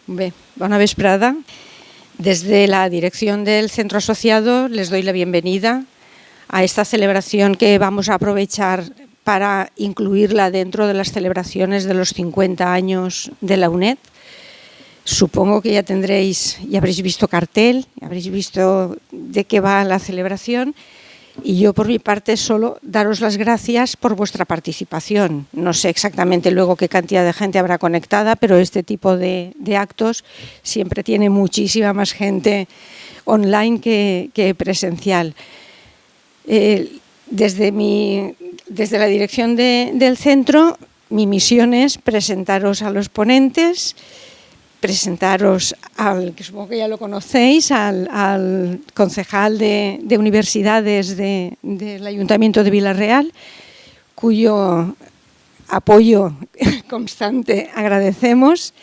Bé, bona vesprada. Desde la dirección del Centro Asociado les doy la bienvenida a esta celebración que vamos a aprovechar para incluirla dentro de las celebraciones de los 50 años de la UNED. Supongo que ya habréis visto cartel, habréis visto de qué va la celebración. Y yo, por mi parte, solo daros las gracias por vuestra participación. No sé exactamente luego qué cantidad de gente habrá conectada, pero este tipo de actos siempre tiene muchísima más gente online que presencial. Desde la dirección del centro, mi misión es presentaros a los ponentes, presentaros que supongo que ya lo conocéis, al concejal de universidades del Ayuntamiento de Vila-real, cuyo apoyo constante agradecemos,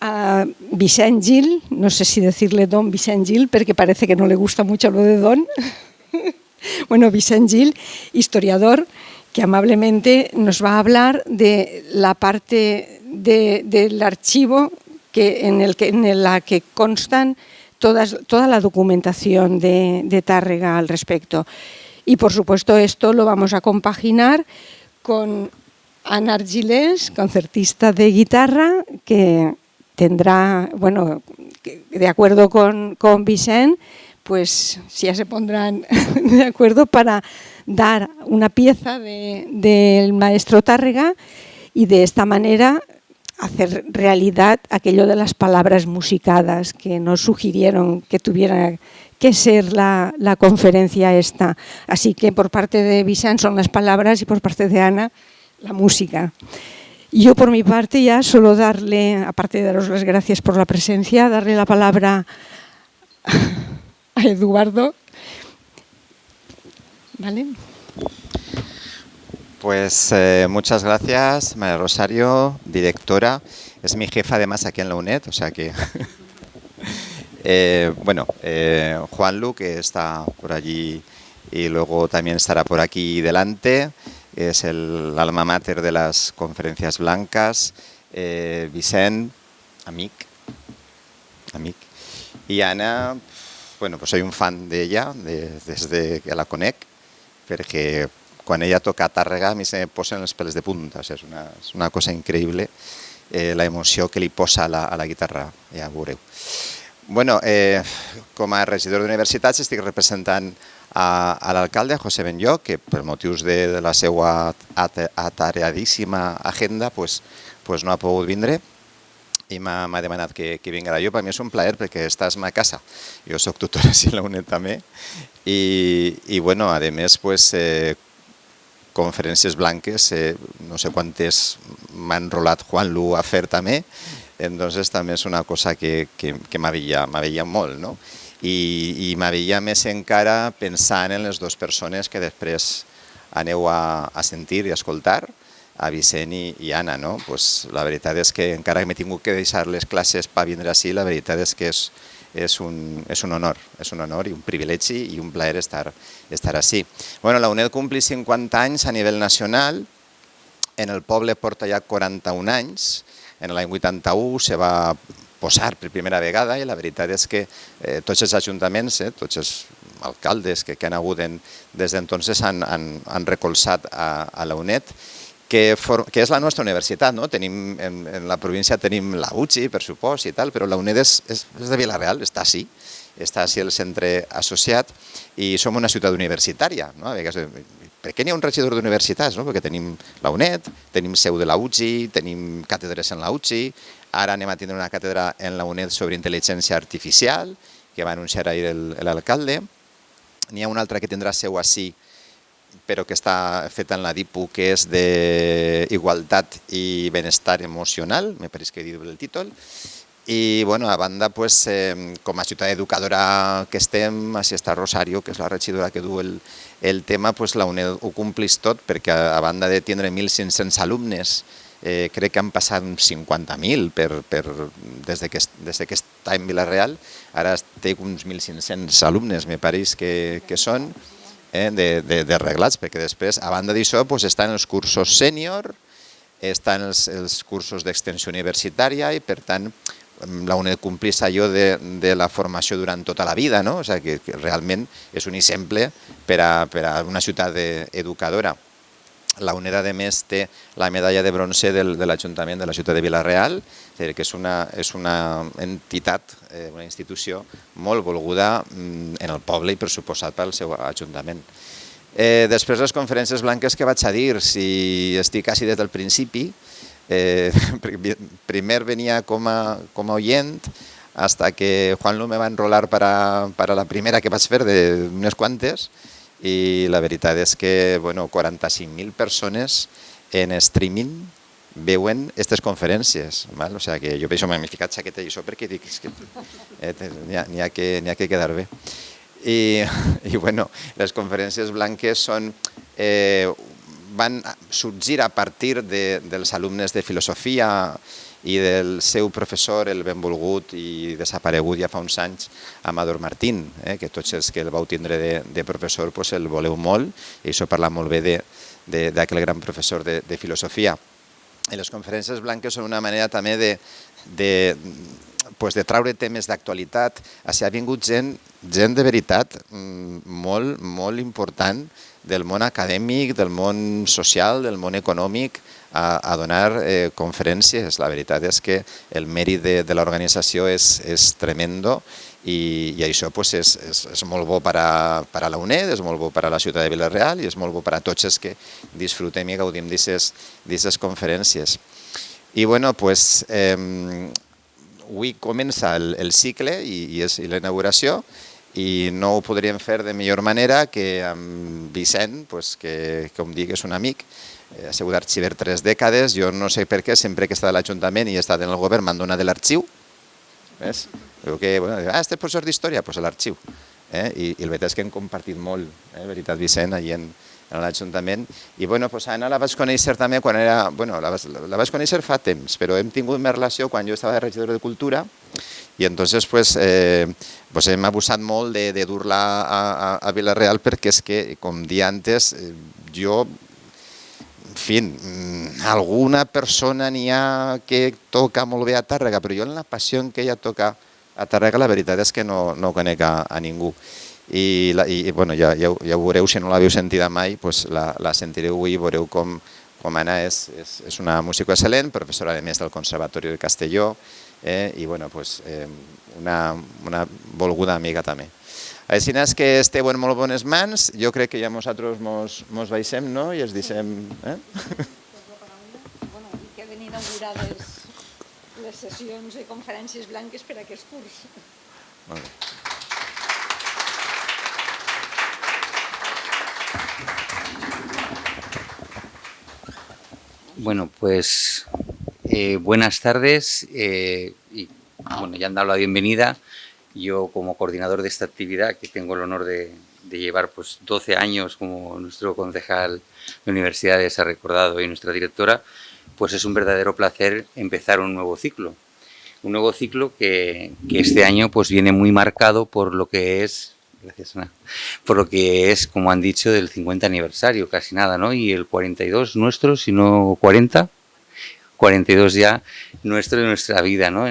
a Vicent Gil, no sé si decirle don Vicent Gil, porque parece que no le gusta mucho lo de don. Bueno, Vicent Gil, historiador, que amablemente nos va a hablar de la parte del archivo en la que constan toda la documentación de Tàrrega al respecto. Y por supuesto esto lo vamos a compaginar con Ana Argilés, concertista de guitarra, que tendrá, bueno, de acuerdo con Vicent, pues ya se pondrán de acuerdo para dar una pieza del maestro Tàrrega y de esta manera hacer realidad aquello de las palabras musicadas que nos sugirieron que tuviera que ser la conferencia esta. Así que por parte de Vicent son las palabras y por parte de Ana la música. Yo por mi parte ya solo darle, aparte de daros las gracias por la presencia, darle la palabra a Eduardo. ¿Vale? Pues muchas gracias, María Rosario, directora. Es mi jefa además aquí en la UNED, o sea que... Juanlu, que está por allí y luego también estará por aquí delante, es el alma mater de las conferencias blancas, Vicent, amic, y Ana, bueno, pues soy un fan de ella desde que la conec, perquè quan ella toca Tàrrega a mi se me posen els pèls de punta, o sigui, és una cosa increïble la emoció que li posa a la guitarra, ja ho veureu. Bueno, com a regidor d'universitats estic representant a l'alcalde, José Benlloch, que per motius de la seva atareadíssima agenda no ha pogut vindre i m'ha demanat que vinguera jo. Per mi és un plaer perquè estàs a ma casa. Jo soc tutor a la UNED també i bueno, a més, conferències blanques, no sé quantes m'ha enrolat Juanlu a fer també, entonces també és una cosa que m'avella molt, no? I m'avella més encara pensant en les dues persones que després aneu a sentir i a escoltar, a Vicent i Anna, no? La veritat és que encara que m'he tingut que deixar les classes per vindre així, la veritat és que és un honor i un privilegi i un plaer estar així. La UNED compli 50 anys a nivell nacional, en el poble porta ja 41 anys, en l'any 81 se va posar per primera vegada i la veritat és que tots els ajuntaments, tots els alcaldes que han hagut des d'entonces han recolzat a la UNED, que és la nostra universitat. En la província tenim la UCI, per supost, i tal, però la UNED és de Vila-real, està així el centre associat i som una ciutat universitària. Per què n'hi ha un regidor d'universitats? Perquè tenim la UNED, tenim seu de la UCI, tenim càtedres en la UCI, ara anem a tindre una càtedra en la UNED sobre intel·ligència artificial, que va anunciar ahir l'alcalde. N'hi ha una altra que tindrà seu així, però que està feta en la DIPU, que és d'Igualtat i Benestar Emocional, me pareix que he dit el títol. I, a banda, com a ciutat educadora que estem, així està Rosario, que és la regidora que du el tema, la UNED ho complís tot, perquè a banda de tindre 1.500 alumnes, crec que han passat uns 50.000 des que està en Vila-real, ara té uns 1.500 alumnes, me pareix que són, de reglats, perquè després, a banda d'això, estan els cursos sènior, estan els cursos d'extensió universitària i, per tant, la UNED complís allò de la formació durant tota la vida, no? O sigui, que realment és un exemple per a una ciutat educadora. La UNED, a més, té la medalla de bronze de l'Ajuntament de la ciutat de Vila-real, que és una entitat, una institució molt volguda en el poble i, per suposat, pel seu ajuntament. Després, les conferències blanques, què vaig a dir? Si estic quasi des del principi, primer venia com a oient, hasta que Juanlu me va enrolar para la primera que vaig fer d'unes quantes, i la veritat és que 45.000 persones en streaming veuen aquestes conferències. O sigui que jo per això m'he ficat xaqueta i això perquè dic que n'hi ha que quedar bé. I les conferències blanques van sorgir a partir dels alumnes de filosofia i del seu professor, el benvolgut i desaparegut ja fa uns anys, Amador Martín, que tots els que el vau tindre de professor el voleu molt, i això parla molt bé d'aquell gran professor de filosofia. I les conferències blanques són una manera també de traure temes d'actualitat. Ha vingut gent de veritat molt, molt important del món acadèmic, del món social, del món econòmic, a donar conferències. La veritat és que el mèrit de l'organització és tremendo i això és molt bo per a la UNED, és molt bo per a la ciutat de Vila-real i és molt bo per a tots els que disfrutem i gaudim d'aquestes conferències. I avui comença el cicle i és l'inauguració, i no ho podríem fer de millor manera que amb Vicent, que com dic és un amic, ha sigut arxiver 3 dècades. Jo no sé per què, sempre que he estat a l'Ajuntament i he estat en el govern m'han donat de l'arxiu. Diu que, este és professor d'història, doncs l'arxiu. I la veritat és que hem compartit molt, veritat, Vicent, allà en l'Ajuntament. I Anna la vaig conèixer també quan era... La vaig conèixer fa temps, però hem tingut més relació quan jo estava de regidor de Cultura i entonces hem abusat molt de dur-la a Vila-real perquè és que, com dia antes, jo... En fi, alguna persona n'hi ha que toca molt bé a Tàrrega, però jo en la passió en què ella toca a Tàrrega la veritat és que no conec a ningú. I ja ho veureu, si no l'havíeu sentida mai, la sentireu avui i veureu com Anna és una música excel·lent, professora a més del Conservatori de Castelló i una volguda amiga també. Així és que esteu en molt bones mans, jo crec que ja nosaltres mos baixem, no?, i els deixem... I queden inaugurades les sessions de conferències blanques per a aquest curs. Molt bé. Bueno, pues buenas tardes y ya han dado la bienvenida. Yo, como coordinador de esta actividad, que tengo el honor de llevar 12 años, como nuestro concejal de universidades ha recordado y nuestra directora, pues es un verdadero placer empezar un nuevo ciclo. Un nuevo ciclo que este año viene muy marcado por lo que es, gracias Ana, por lo que es, como han dicho, del 50 aniversario, casi nada, ¿no? Y el 42 nuestro, si no 40, 42 ya nuestro de nuestra vida, ¿no?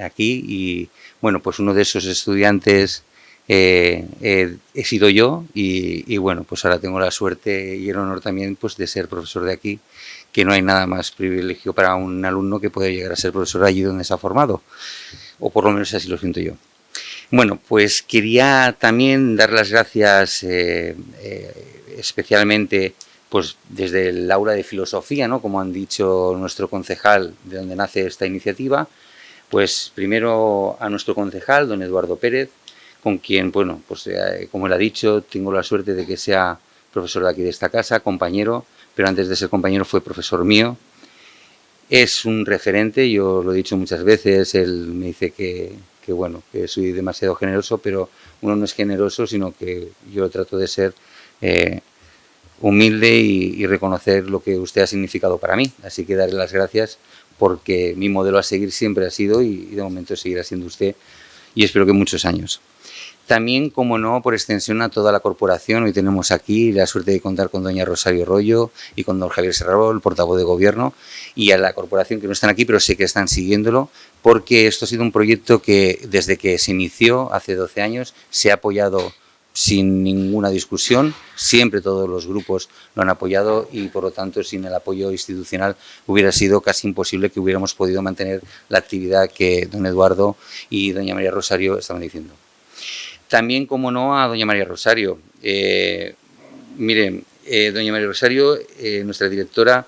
Aquí y... Bueno, pues uno de esos estudiantes he sido yo y ahora tengo la suerte y el honor también de ser profesor de aquí, que no hay nada más privilegio para un alumno que puede llegar a ser profesor allí donde se ha formado, o por lo menos así lo siento yo. Bueno, pues quería también dar las gracias especialmente desde el aula de filosofía, ¿no?, como han dicho nuestro concejal, de donde nace esta iniciativa. Pues primero a nuestro concejal, don Eduardo Pérez, con quien, como él ha dicho, tengo la suerte de que sea profesor de aquí de esta casa, compañero, pero antes de ser compañero fue profesor mío. Es un referente, yo lo he dicho muchas veces, él me dice que soy demasiado generoso, pero uno no es generoso, sino que yo trato de ser humilde y reconocer lo que usted ha significado para mí. Así que darle las gracias porque mi modelo a seguir siempre ha sido y de momento seguirá siendo usted y espero que muchos años. También, como no, por extensión a toda la corporación. Hoy tenemos aquí la suerte de contar con doña Rosario Rollo y con don Javier Serraro, el portavoz de Gobierno, y a la corporación, que no están aquí, pero sé que están siguiéndolo, porque esto ha sido un proyecto que desde que se inició hace 12 años se ha apoyado sin ninguna discusión, siempre todos los grupos lo han apoyado y, por lo tanto, sin el apoyo institucional hubiera sido casi imposible que hubiéramos podido mantener la actividad que don Eduardo y doña María Rosario estaban diciendo. También, como no, a doña María Rosario. Miren, doña María Rosario, nuestra directora,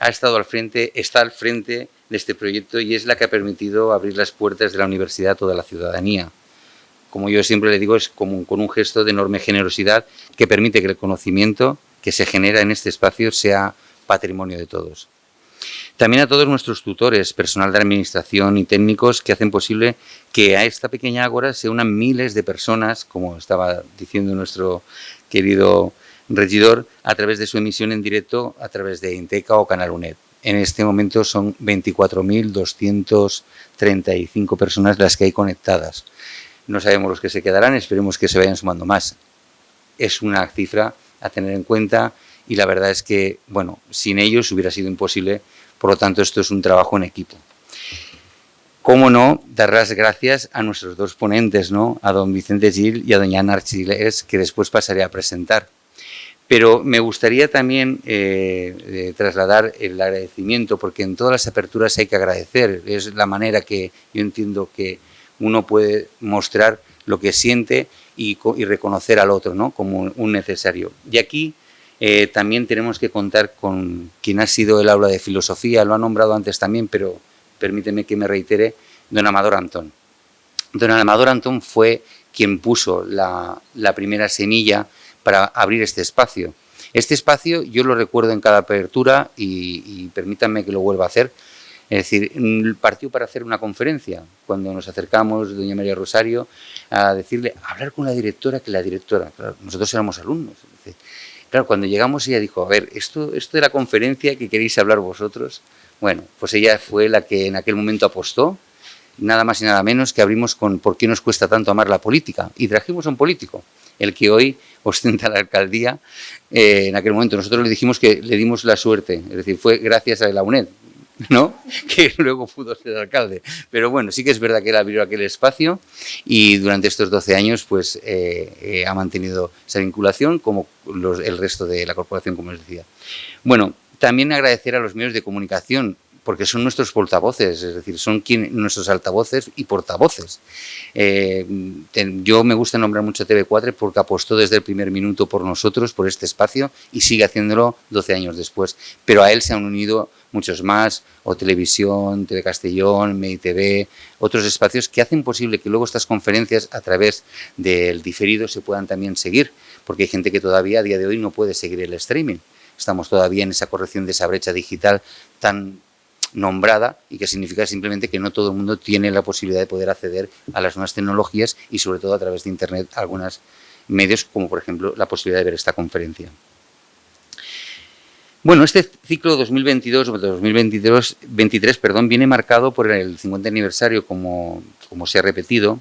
está al frente de este proyecto y es la que ha permitido abrir las puertas de la universidad a toda la ciudadanía. Como yo siempre le digo, es como con un gesto de enorme generosidad que permite que el conocimiento que se genera en este espacio sea patrimonio de todos. También a todos nuestros tutores, personal de administración y técnicos que hacen posible que a esta pequeña ágora se unan miles de personas, como estaba diciendo nuestro querido regidor, a través de su emisión en directo a través de Inteca o Canal UNED. En este momento son 24.235 personas las que hay conectadas. No sabemos los que se quedarán, esperemos que se vayan sumando más. Es una cifra a tener en cuenta y la verdad es que, bueno, sin ellos hubiera sido imposible, por lo tanto esto es un trabajo en equipo. Cómo no, dar las gracias a nuestros dos ponentes, ¿no? A don Vicente Gil y a doña Ana Archiles, que después pasaré a presentar. Pero me gustaría también trasladar el agradecimiento, porque en todas las aperturas hay que agradecer, es la manera que yo entiendo que uno puede mostrar lo que siente y reconocer al otro, ¿no? Como un necesario. Y aquí también tenemos que contar con quien ha sido el aula de filosofía, lo ha nombrado antes también, pero permíteme que me reitere, don Amador Antón. Don Amador Antón fue quien puso la primera semilla para abrir este espacio. Este espacio yo lo recuerdo en cada apertura y permítanme que lo vuelva a hacer. Es decir, partió para hacer una conferencia, cuando nos acercamos, doña María Rosario, a decirle, a hablar con la directora, claro, nosotros éramos alumnos. Claro, cuando llegamos ella dijo, a ver, esto de la conferencia que queréis hablar vosotros, bueno, pues ella fue la que en aquel momento apostó, nada más y nada menos que abrimos con ¿por qué nos cuesta tanto amar la política? Y trajimos a un político, el que hoy ostenta la alcaldía. En aquel momento nosotros le dijimos que le dimos la suerte, es decir, fue gracias a la UNED, ¿no? Que luego pudo ser alcalde. Pero bueno, sí que es verdad que él abrió aquel espacio y durante estos 12 años pues ha mantenido esa vinculación como el resto de la corporación, como les decía. Bueno, también agradecer a los medios de comunicación, porque son nuestros portavoces, es decir, son nuestros altavoces y portavoces. Yo me gusta nombrar mucho a TV4 porque apostó desde el primer minuto por nosotros, por este espacio, y sigue haciéndolo 12 años después. Pero a él se han unido muchos más, o Televisión, TV Castellón, MediTV, otros espacios que hacen posible que luego estas conferencias a través del diferido se puedan también seguir, porque hay gente que todavía a día de hoy no puede seguir el streaming. Estamos todavía en esa corrección de esa brecha digital tan nombrada y que significa simplemente que no todo el mundo tiene la posibilidad de poder acceder a las nuevas tecnologías y sobre todo a través de Internet a algunos medios, como por ejemplo la posibilidad de ver esta conferencia. Bueno, este ciclo 2022-2023 viene marcado por el 50 aniversario, como se ha repetido,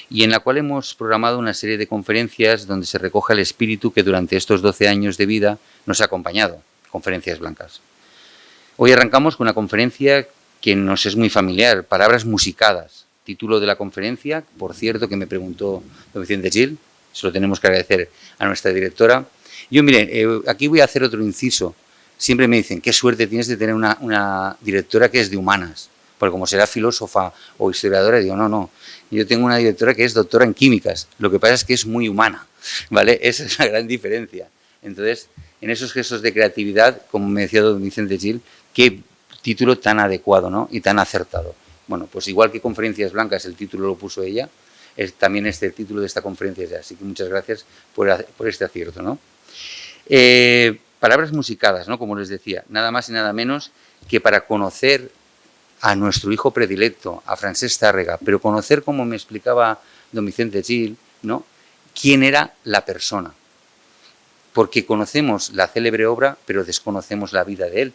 y en la cual hemos programado una serie de conferencias donde se recoge el espíritu que durante estos 12 años de vida nos ha acompañado, conferencias blancas. Hoy arrancamos con una conferencia que nos es muy familiar, Palabras musicadas, título de la conferencia, por cierto, que me preguntó don Vicente Gil, se lo tenemos que agradecer a nuestra directora. Yo, miren, aquí voy a hacer otro inciso. Siempre me dicen, qué suerte tienes de tener una directora que es de humanas, porque como será filósofa o historiadora, digo, no, yo tengo una directora que es doctora en químicas, lo que pasa es que es muy humana, ¿vale? Esa es la gran diferencia. Entonces, en esos gestos de creatividad, como me decía don Vicente Gil, qué título tan adecuado, ¿no? Y tan acertado. Bueno, pues igual que Conferencias Blancas, el título lo puso ella, también el título de esta conferencia es ya. Así que muchas gracias por este acierto, ¿no? Palabras musicadas, ¿no? Como les decía, nada más y nada menos que para conocer a nuestro hijo predilecto, a Francesc Tàrrega, pero conocer, como me explicaba don Vicente Gil, ¿no? Quién era la persona. Porque conocemos la célebre obra, pero desconocemos la vida de él.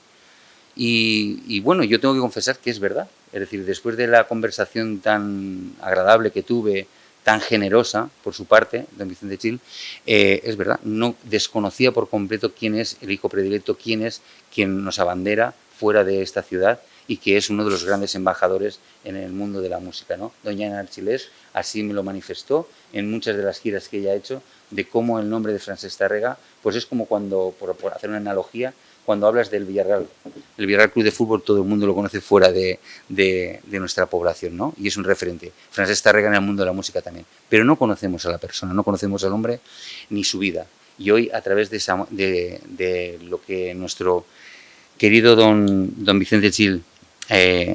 Y bueno, yo tengo que confesar que es verdad. Es decir, después de la conversación tan agradable que tuve tan generosa por su parte, don Vicente Gil, es verdad, no desconocía por completo quién es el hijo predilecto, quién es quien nos abandera fuera de esta ciudad y que es uno de los grandes embajadores en el mundo de la música, ¿no? Doña Ana Archilés así me lo manifestó en muchas de las giras que ella ha hecho, de cómo el nombre de Francesc Tàrrega, pues es como cuando, por hacer una analogía, cuando hablas del Villarreal. El Villarreal Club de Fútbol todo el mundo lo conoce fuera de nuestra población, ¿no? Y es un referente. Francesc Tàrrega en el mundo de la música también. Pero no conocemos a la persona, no conocemos al hombre ni su vida. Y hoy, a través de lo que nuestro querido don Vicente Gil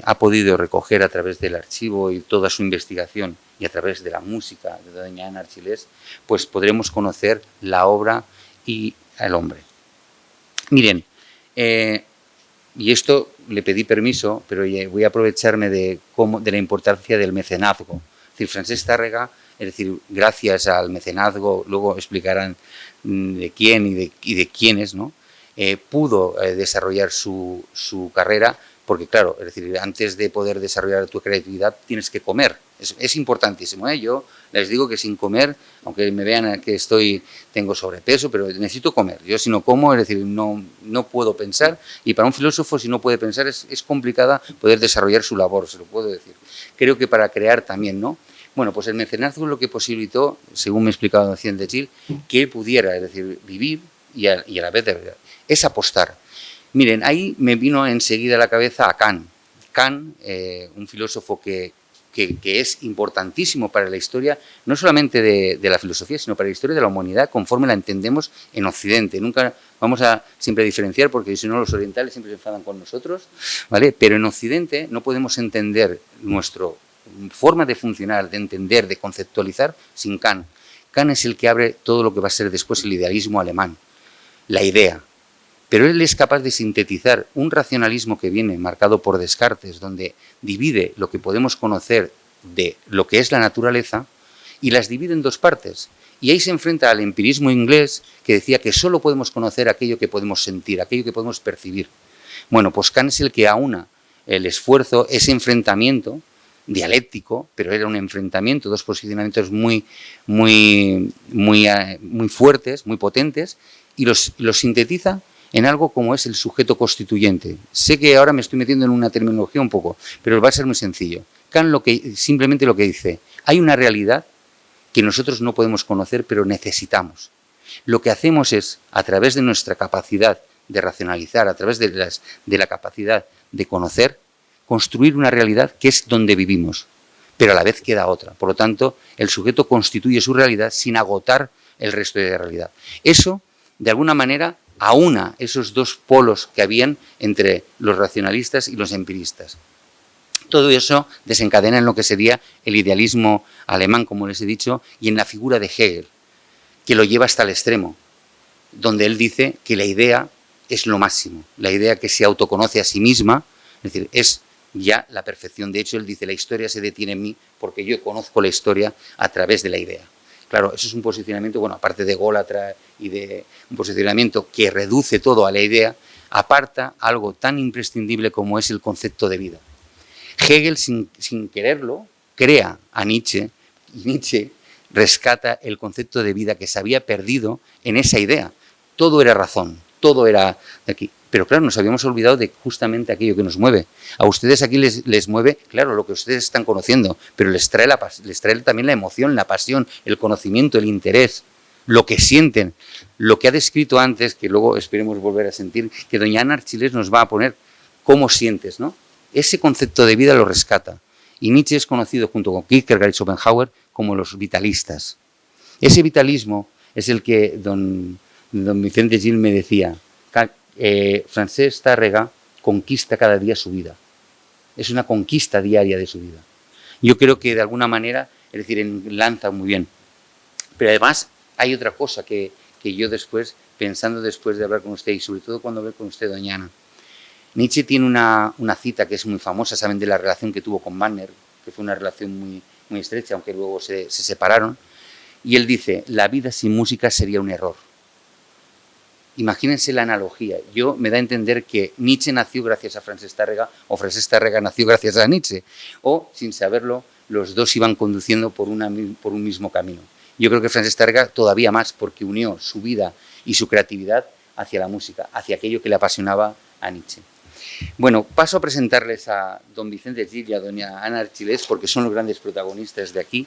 ha podido recoger a través del archivo y toda su investigación y a través de la música de doña Ana Archilés, pues podremos conocer la obra y el hombre. Miren, y esto le pedí permiso, pero voy a aprovecharme de la importancia del mecenazgo. Es decir, Francesc Tàrrega, es decir, gracias al mecenazgo, luego explicarán de quién y de quiénes, ¿no? Pudo desarrollar su carrera, porque claro, es decir, antes de poder desarrollar tu creatividad tienes que comer. Es importantísimo, ¿eh? Yo les digo que sin comer, aunque me vean que tengo sobrepeso, pero necesito comer. Yo si no como, es decir, no puedo pensar, y para un filósofo si no puede pensar es complicada poder desarrollar su labor, se lo puedo decir. Creo que para crear también, ¿no? Bueno, pues el mecenazgo es lo que posibilitó, según me ha explicado don Vicente Gil, que él pudiera, es decir, vivir y a la vez de verdad. Es apostar. Miren, ahí me vino enseguida a la cabeza a Kant. Kant, un filósofo que es importantísimo para la historia, no solamente de la filosofía, sino para la historia de la humanidad, conforme la entendemos en Occidente. Nunca vamos a siempre diferenciar, porque si no los orientales siempre se enfadan con nosotros, ¿vale? Pero en Occidente no podemos entender nuestra forma de funcionar, de entender, de conceptualizar, sin Kant. Kant es el que abre todo lo que va a ser después el idealismo alemán, la idea. Pero él es capaz de sintetizar un racionalismo que viene marcado por Descartes, donde divide lo que podemos conocer de lo que es la naturaleza y las divide en dos partes. Y ahí se enfrenta al empirismo inglés, que decía que solo podemos conocer aquello que podemos sentir, aquello que podemos percibir. Bueno, pues Kant es el que aúna el esfuerzo, ese enfrentamiento dialéctico, pero era un enfrentamiento, dos posicionamientos muy fuertes, muy potentes, y los sintetiza en algo como es el sujeto constituyente. Sé que ahora me estoy metiendo en una terminología un poco, pero va a ser muy sencillo. Kant simplemente lo que dice, hay una realidad que nosotros no podemos conocer, pero necesitamos. Lo que hacemos es, a través de nuestra capacidad de racionalizar, a través de la capacidad de conocer, construir una realidad que es donde vivimos, pero a la vez queda otra. Por lo tanto, el sujeto constituye su realidad sin agotar el resto de la realidad. Eso, de alguna manera, aúna esos dos polos que habían entre los racionalistas y los empiristas. Todo eso desencadena en lo que sería el idealismo alemán, como les he dicho, y en la figura de Hegel, que lo lleva hasta el extremo, donde él dice que la idea es lo máximo, la idea que se autoconoce a sí misma, es decir, es ya la perfección. De hecho, él dice, la historia se detiene en mí porque yo conozco la historia a través de la idea. Claro, eso es un posicionamiento, bueno, aparte de ególatra y de un posicionamiento que reduce todo a la idea, aparta algo tan imprescindible como es el concepto de vida. Hegel, sin quererlo, crea a Nietzsche, y Nietzsche rescata el concepto de vida que se había perdido en esa idea. Todo era razón, todo era de aquí. Pero claro, nos habíamos olvidado de justamente aquello que nos mueve. A ustedes aquí les mueve, claro, lo que ustedes están conociendo, pero les trae también la emoción, la pasión, el conocimiento, el interés, lo que sienten, lo que ha descrito antes, que luego esperemos volver a sentir, que doña Ana Archilés nos va a poner cómo sientes, ¿no? Ese concepto de vida lo rescata. Y Nietzsche es conocido junto con Kierkegaard y Schopenhauer como los vitalistas. Ese vitalismo es el que don Vicente Gil me decía, Francesc Tàrrega conquista cada día su vida. Es una conquista diaria de su vida. Yo creo que de alguna manera, es decir, enlaza muy bien. Pero además hay otra cosa que yo después, pensando después de hablar con usted, y sobre todo cuando hablé con usted, doña Ana, Nietzsche tiene una cita que es muy famosa, saben de la relación que tuvo con Wagner, que fue una relación muy estrecha, aunque luego se separaron, y él dice, la vida sin música sería un error. Imagínense la analogía. Me da a entender que Nietzsche nació gracias a Francesc Tàrrega o Francesc Tàrrega nació gracias a Nietzsche. O, sin saberlo, los dos iban conduciendo por un mismo camino. Yo creo que Francesc Tàrrega todavía más, porque unió su vida y su creatividad hacia la música, hacia aquello que le apasionaba a Nietzsche. Bueno, paso a presentarles a don Vicente Gil y a doña Ana Archilés, porque son los grandes protagonistas de aquí.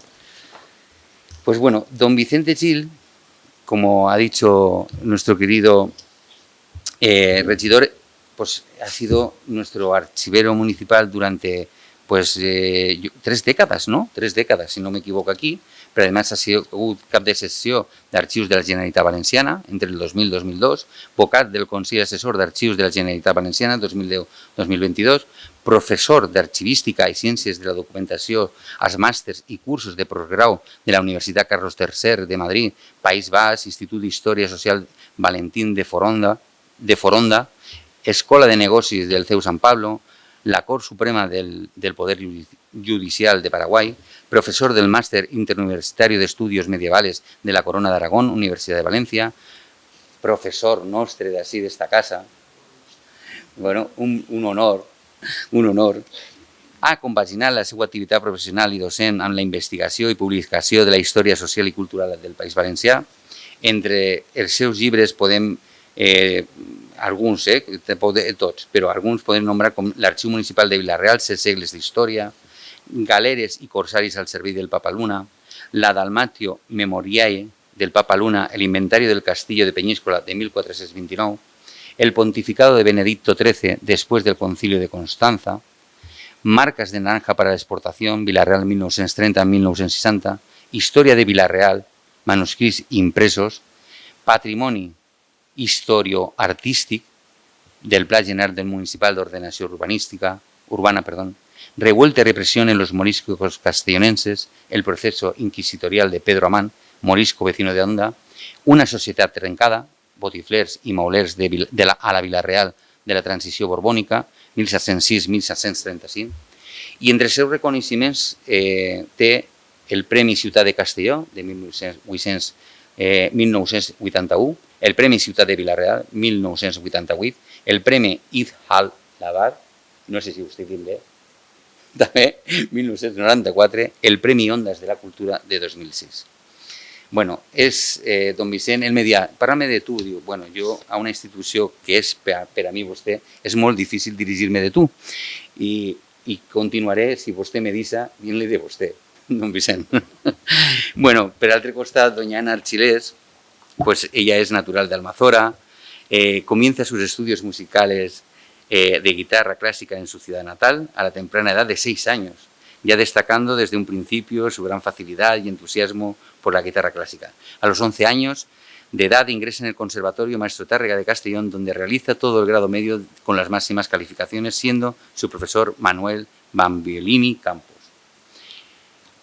Pues bueno, don Vicente Gil, como ha dicho nuestro querido regidor, pues ha sido nuestro archivero municipal durante pues 3 décadas, ¿no? 3 décadas, si no me equivoco aquí, però además ha sigut cap de sessió d'Arxius de la Generalitat Valenciana entre el 2000 i 2002, vocat del Consell Assessor d'Arxius de la Generalitat Valenciana 2010-2022, professor d'Arxivística i Ciències de la Documentació als màsters i cursos de postgrau de la Universitat Carlos III de Madrid, País Basc, Institut d'Història Social Valentín de Foronda, Escola de Negocis del CEU San Pablo, la Cort Suprema del Poder Judicial de Paraguay, profesor del Máster Interuniversitario de Estudios Medievales de la Corona de Aragón, Universidad de Valencia, professor nostre d'ací d'esta casa, bueno, un honor, ha compaginat la seva activitat professional i docent amb la investigació i publicació de la història social i cultural del País Valencià. Entre els seus llibres podem alguns, tots, però alguns podem nombrar com l'Arxiu Municipal de Vila-real, 7 segles d'història, Galeres i corsaris al servei del Papa Luna, la Dalmatio Memoriae del Papa Luna, el Inventario del Castillo de Peñíscola de 1429, el Pontificado de Benedicto XIII después del Concilio de Constanza, Marcas de naranja para la exportación, Vila-real 1930-1960, Història de Vila-real, manuscrits impresos, Patrimoni historio-artístic del Pla General del Municipal d'Ordenació Urbana, Revuelta y represión en los moriscos castellonenses, el proceso inquisitorial de Pedro Amán, morisco vecino de Onda, una societat trencada, botiflers i maulers a la Vila-real de la transició borbònica, 1706-1735, i entre els seus reconeixements té el Premi Ciutat de Castelló, de 1981, el Premi Ciutat de Vila-real, 1988, el Premi Id al-Labar, no sé si ho estic dient bé, també, 1994, el Premi Ondas de la Cultura de 2006. Bueno, don Vicent, ell me dia, parla-me de tu, diu, bueno, jo a una institució que és per a mi vostè, és molt difícil dirigir-me de tu, i continuaré, si vostè me deixa, dient-li de vostè, don Vicent. Bueno, per altre costat, doña Ana Archilés, pues ella es natural de Almazora, comienza sus estudios musicales de guitarra clásica en su ciudad natal a la temprana edad de 6 años, ya destacando desde un principio su gran facilidad y entusiasmo por la guitarra clásica. A los 11 años de edad ingresa en el Conservatorio Maestro Tàrrega de Castellón, donde realiza todo el grado medio con las máximas calificaciones, siendo su profesor Manuel Bambiolini Campos.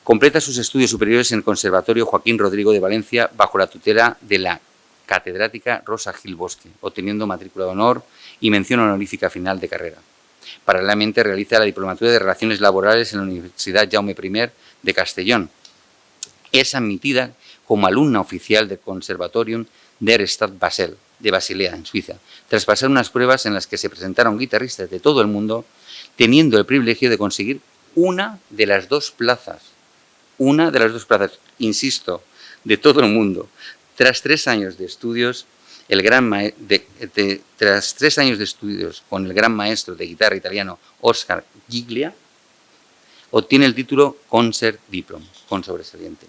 Completa sus estudios superiores en el Conservatorio Joaquín Rodrigo de Valencia bajo la tutela de la catedrática Rosa Gil Bosque, obteniendo matrícula de honor y mención honorífica final de carrera. Paralelamente realiza la diplomatura de Relaciones Laborales en la Universidad Jaume I de Castellón. Es admitida como alumna oficial del Conservatorium der Stadt Basel, de Basilea, en Suiza, tras pasar unas pruebas en las que se presentaron guitarristas de todo el mundo, teniendo el privilegio de conseguir una de las dos plazas, insisto, de todo el mundo. Tras 3 años de estudios, tras 3 años de estudios con el gran maestro de guitarra italiano Oscar Giglia, obtiene el título Concert Diplom, con sobresaliente.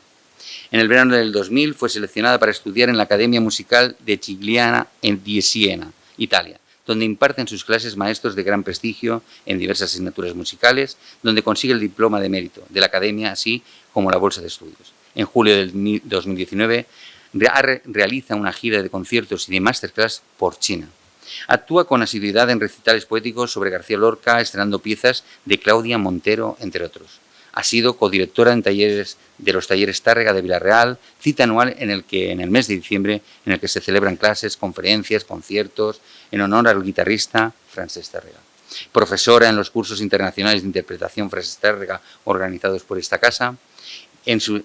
En el verano del 2000 fue seleccionada para estudiar en la Academia Musical de Chigliana di Siena, Italia, donde imparten sus clases maestros de gran prestigio en diversas asignaturas musicales, donde consigue el diploma de mérito de la Academia, así como la bolsa de estudios. En julio del 2019 realiza una gira de conciertos y de masterclass por China. Actúa con asiduidad en recitales poéticos sobre García Lorca, estrenando piezas de Claudia Montero, entre otros. Ha sido codirectora de los talleres Tàrrega de Vila-real, cita anual en el mes de diciembre, en el que se celebran clases, conferencias, conciertos, en honor al guitarrista Francesc Tàrrega. Profesora en los cursos internacionales de interpretación Francesc Tàrrega organizados por esta casa,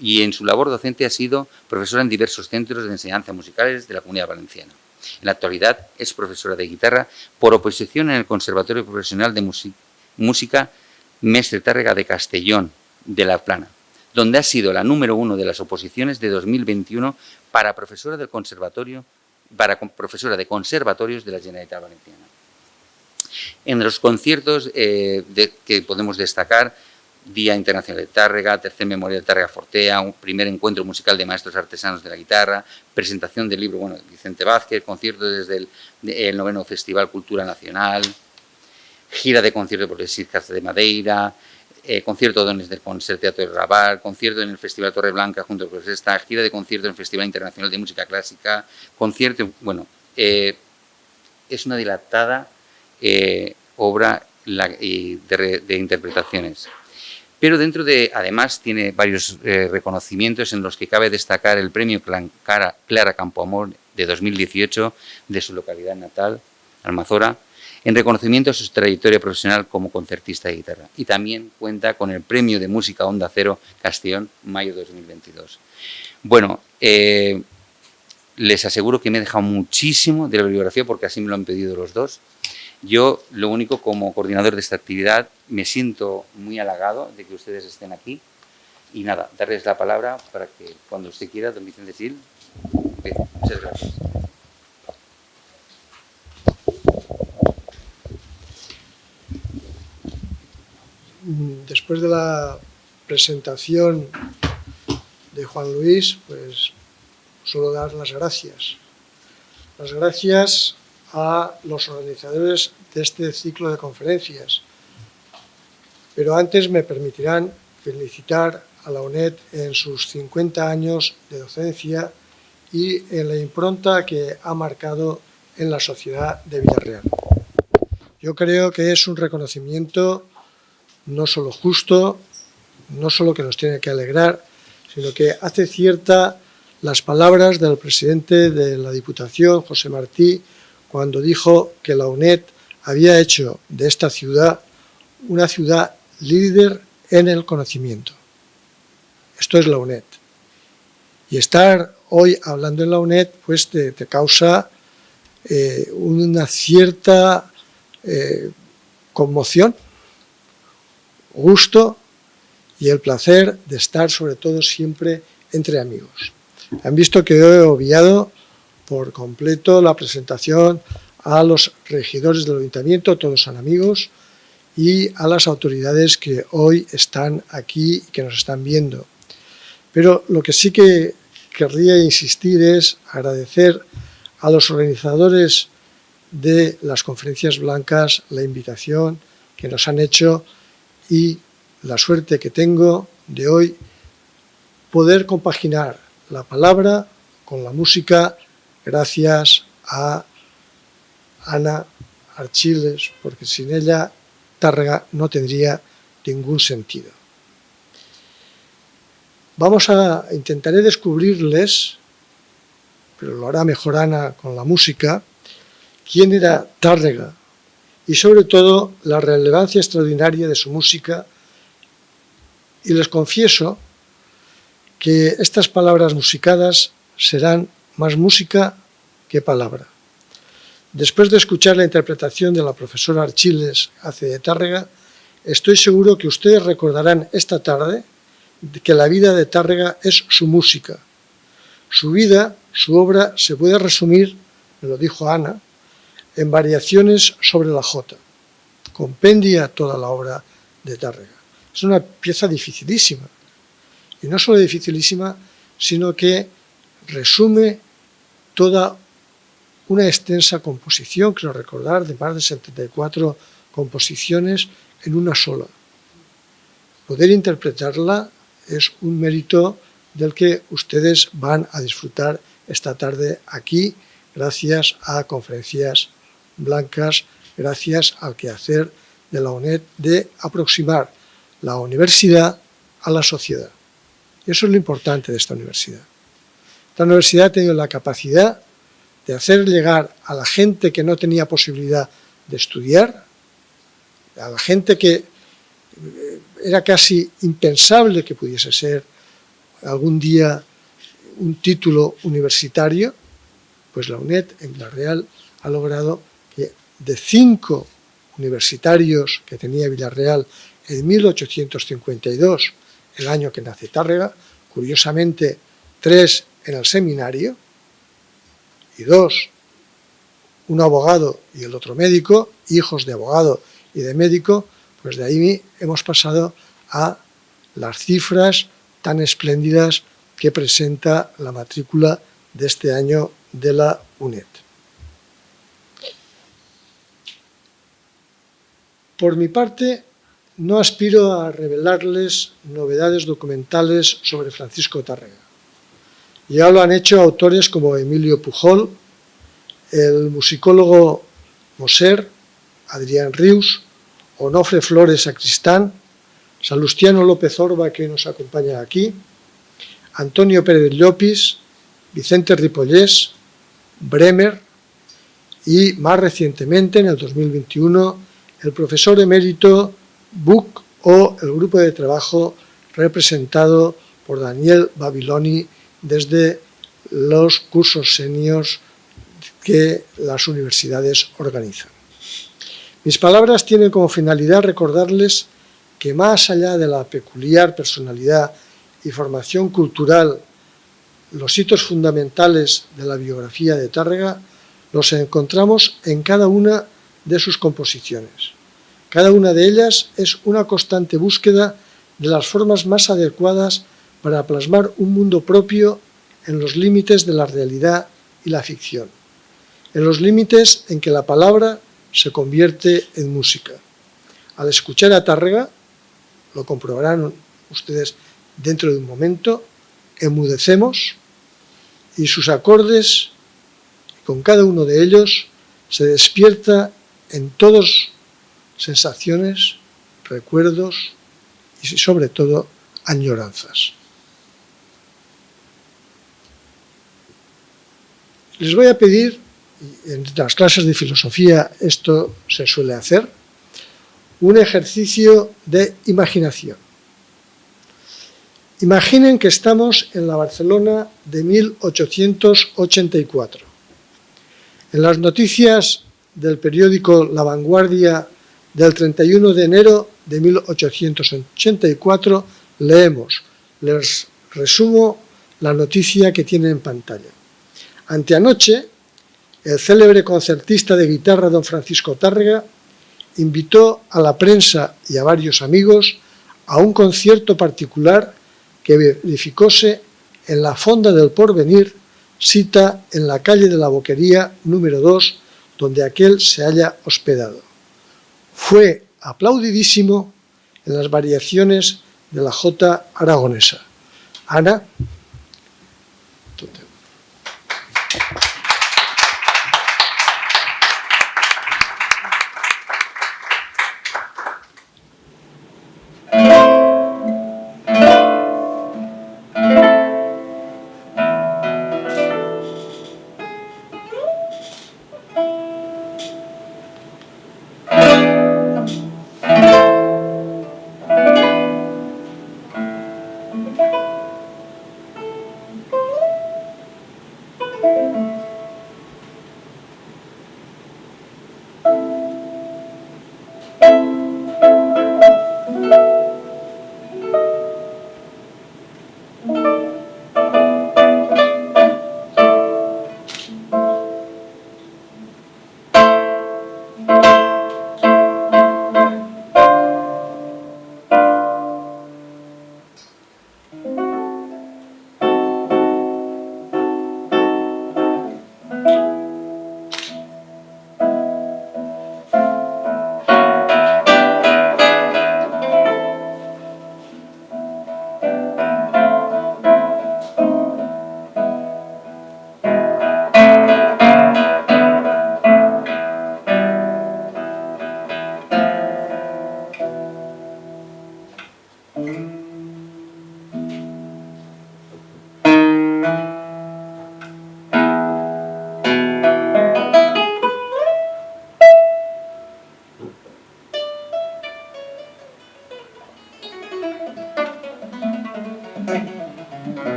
y en su labor docente ha sido profesora en diversos centros de enseñanza musicales de la Comunidad Valenciana. En la actualidad es profesora de guitarra por oposición en el Conservatorio Profesional de Música Mestre Tàrrega de Castellón, de La Plana, donde ha sido la número 1 de las oposiciones de 2021 para profesora de conservatorios de la Generalitat Valenciana. En los conciertos que podemos destacar, Día Internacional de Tàrrega, Tercer Memorial de Tàrrega Fortea, un primer encuentro musical de maestros artesanos de la guitarra, presentación del libro Vicente Vázquez, concierto desde el 9º Festival Cultura Nacional, gira de conciertos por les Illes de Madeira, concierto dones del Concert Teatro de Raval, concierto en el Festival Torreblanca junto con esta, gira de concierto en el Festival Internacional de Música Clásica, concierto, es una dilatada obra de interpretaciones. Pero además tiene varios reconocimientos en los que cabe destacar el premio Clara Campoamor de 2018 de su localidad natal, Almazora, en reconocimiento a su trayectoria profesional como concertista de guitarra. Y también cuenta con el premio de música Onda Cero Castellón, mayo 2022. Bueno, les aseguro que me he dejado muchísimo de la bibliografía porque así me lo han pedido los dos. Yo, lo único, como coordinador de esta actividad, me siento muy halagado de que ustedes estén aquí. Y nada, darles la palabra para que cuando usted quiera, don Vicente Gil. Muchas gracias. Después de la presentación de Juan Luis, pues solo dar las gracias. Las gracias a los organizadores de este ciclo de conferencias. Pero antes me permitirán felicitar a la UNED en sus 50 años de docencia y en la impronta que ha marcado en la sociedad de Villarreal. Yo creo que es un reconocimiento no solo justo, no solo que nos tiene que alegrar, sino que hace cierta las palabras del presidente de la Diputación, José Martí, cuando dijo que la UNED había hecho de esta ciudad una ciudad líder en el conocimiento. Esto es la UNED. Y estar hoy hablando en la UNED pues te causa una cierta conmoción, gusto y el placer de estar sobre todo siempre entre amigos. Han visto que he obviado por completo la presentación a los regidores del ayuntamiento, todos son amigos, y a las autoridades que hoy están aquí y que nos están viendo. Pero lo que sí que querría insistir es agradecer a los organizadores de las conferencias blancas la invitación que nos han hecho y la suerte que tengo de hoy poder compaginar la palabra con la música gracias a Ana Archiles, porque sin ella Tàrrega no tendría ningún sentido. Intentaré descubrirles, pero lo hará mejor Ana con la música, quién era Tàrrega y sobre todo la relevancia extraordinaria de su música. Y les confieso que estas palabras musicadas serán más música que palabra. Después de escuchar la interpretación de la profesora Archiles hace de Tàrrega, estoy seguro que ustedes recordarán esta tarde que la vida de Tàrrega es su música. Su vida, su obra, se puede resumir, me lo dijo Ana, en variaciones sobre la jota. Compendia toda la obra de Tàrrega. Es una pieza dificilísima. Y no solo dificilísima, sino que resume toda una extensa composición, creo recordar, de más de 74 composiciones en una sola. Poder interpretarla es un mérito del que ustedes van a disfrutar esta tarde aquí, gracias a Conferencias Blancas, gracias al quehacer de la UNED de aproximar la universidad a la sociedad. Y eso es lo importante de esta universidad. Esta universidad ha tenido la capacidad de hacer llegar a la gente que no tenía posibilidad de estudiar, a la gente que era casi impensable que pudiese ser algún día un título universitario, pues la UNED en Villarreal ha logrado que de 5 universitarios que tenía Villarreal en 1852, el año que nace Tárrega, curiosamente 3 en el seminario y 2, un abogado y el otro médico, hijos de abogado y de médico, pues de ahí hemos pasado a las cifras tan espléndidas que presenta la matrícula de este año de la UNED. Por mi parte, no aspiro a revelarles novedades documentales sobre Francisco Tárrega. Ya lo han hecho autores como Emilio Pujol, el musicólogo Moser, Adrián Rius, Onofre Flores Sacristán, Salustiano López Orba, que nos acompaña aquí, Antonio Pérez Llopis, Vicente Ripollés, Bremer y, más recientemente, en el 2021, el profesor emérito Buch o el grupo de trabajo representado por Daniel Babiloni desde los cursos seniors que las universidades organizan. Mis palabras tienen como finalidad recordarles que más allá de la peculiar personalidad y formación cultural, los hitos fundamentales de la biografía de Tárrega los encontramos en cada una de sus composiciones. Cada una de ellas es una constante búsqueda de las formas más adecuadas para plasmar un mundo propio en los límites de la realidad y la ficción, en los límites en que la palabra se convierte en música. Al escuchar a Tárrega, lo comprobarán ustedes dentro de un momento, enmudecemos y sus acordes, con cada uno de ellos, se despierta en todos sensaciones, recuerdos y sobre todo añoranzas. Les voy a pedir, y en las clases de filosofía esto se suele hacer, un ejercicio de imaginación. Imaginen que estamos en la Barcelona de 1884. En las noticias del periódico La Vanguardia del 31 de enero de 1884 leemos, les resumo la noticia que tienen en pantalla. Anteanoche, el célebre concertista de guitarra don Francisco Tárrega invitó a la prensa y a varios amigos a un concierto particular que verificóse en la Fonda del Porvenir, sita en la calle de la Boquería número 2, donde aquel se halla hospedado. Fue aplaudidísimo en las variaciones de la jota aragonesa. Ana.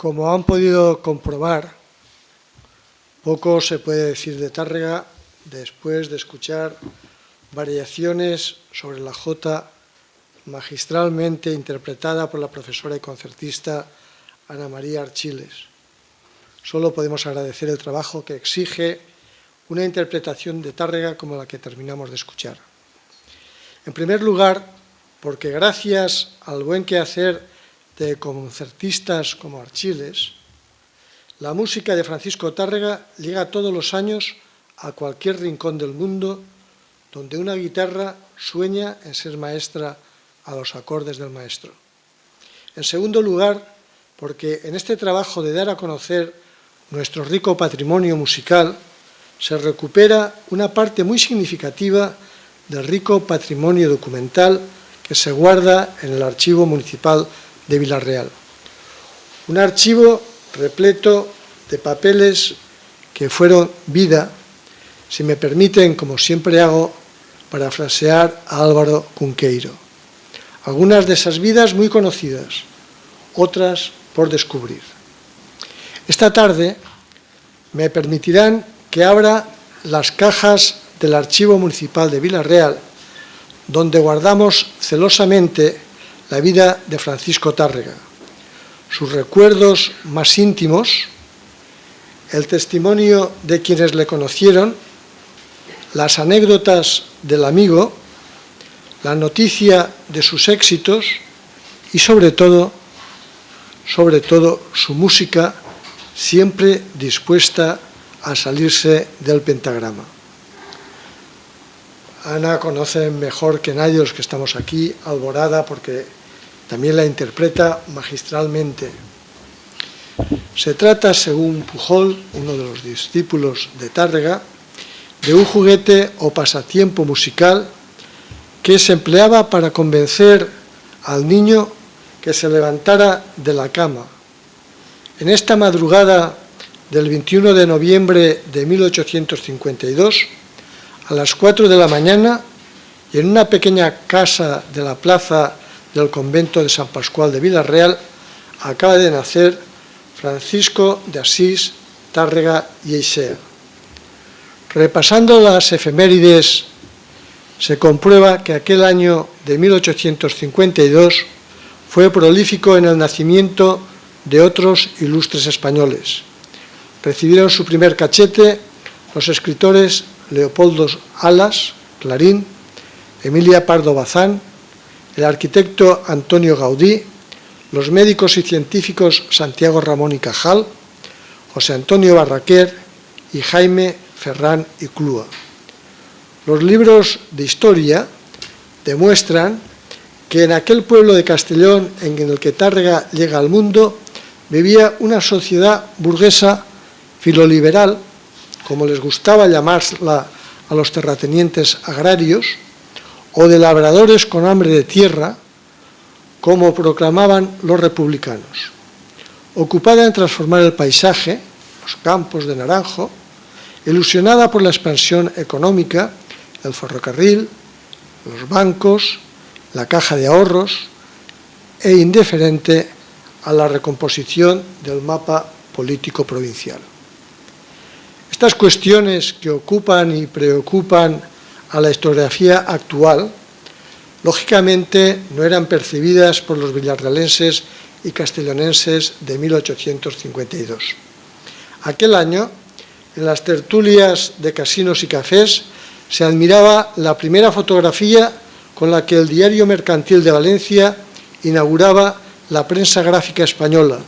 Como han podido comprobar, poco se puede decir de Tárrega después de escuchar variaciones sobre la jota magistralmente interpretada por la profesora y concertista Ana María Archiles. Solo podemos agradecer el trabajo que exige una interpretación de Tárrega como la que terminamos de escuchar. En primer lugar, porque gracias al buen quehacer de concertistas como Archiles, la música de Francisco Tárrega llega todos los años a cualquier rincón del mundo donde una guitarra sueña en ser maestra a los acordes del maestro. En segundo lugar, porque en este trabajo de dar a conocer nuestro rico patrimonio musical se recupera una parte muy significativa del rico patrimonio documental que se guarda en el Archivo Municipal de Vila-real. Un archivo repleto de papeles que fueron vida, si me permiten, como siempre hago, parafrasear a Álvaro Cunqueiro. Algunas de esas vidas muy conocidas, otras por descubrir. Esta tarde me permitirán que abra las cajas del Archivo Municipal de Vila-real, donde guardamos celosamente la vida de Francisco Tárrega, sus recuerdos más íntimos, el testimonio de quienes le conocieron, las anécdotas del amigo, la noticia de sus éxitos y sobre todo su música siempre dispuesta a salirse del pentagrama. Ana conoce mejor que nadie los que estamos aquí Alborada porque también la interpreta magistralmente. Se trata, según Pujol, uno de los discípulos de Tárrega, de un juguete o pasatiempo musical que se empleaba para convencer al niño que se levantara de la cama. En esta madrugada del 21 de noviembre de 1852, a las 4 de la mañana, y en una pequeña casa de la plaza del convento de San Pascual de Vila-real, acaba de nacer Francisco de Asís, Tárrega y Eixea. Repasando las efemérides, se comprueba que aquel año de 1852 fue prolífico en el nacimiento de otros ilustres españoles. Recibieron su primer cachete los escritores Leopoldo Alas, Clarín, Emilia Pardo Bazán, el arquitecto Antonio Gaudí, los médicos y científicos Santiago Ramón y Cajal, José Antonio Barraquer y Jaime Ferrán y Clúa. Los libros de historia demuestran que en aquel pueblo de Castellón en el que Tárrega llega al mundo vivía una sociedad burguesa filoliberal, como les gustaba llamarla a los terratenientes agrarios, o de labradores con hambre de tierra, como proclamaban los republicanos, ocupada en transformar el paisaje, los campos de naranjo, ilusionada por la expansión económica, el ferrocarril, los bancos, la caja de ahorros, e indiferente a la recomposición del mapa político provincial. Estas cuestiones que ocupan y preocupan a la historiografía actual, lógicamente no eran percibidas por los villarrealenses y castellonenses de 1852. Aquel año, en las tertulias de casinos y cafés, se admiraba la primera fotografía con la que el Diario Mercantil de Valencia inauguraba la prensa gráfica española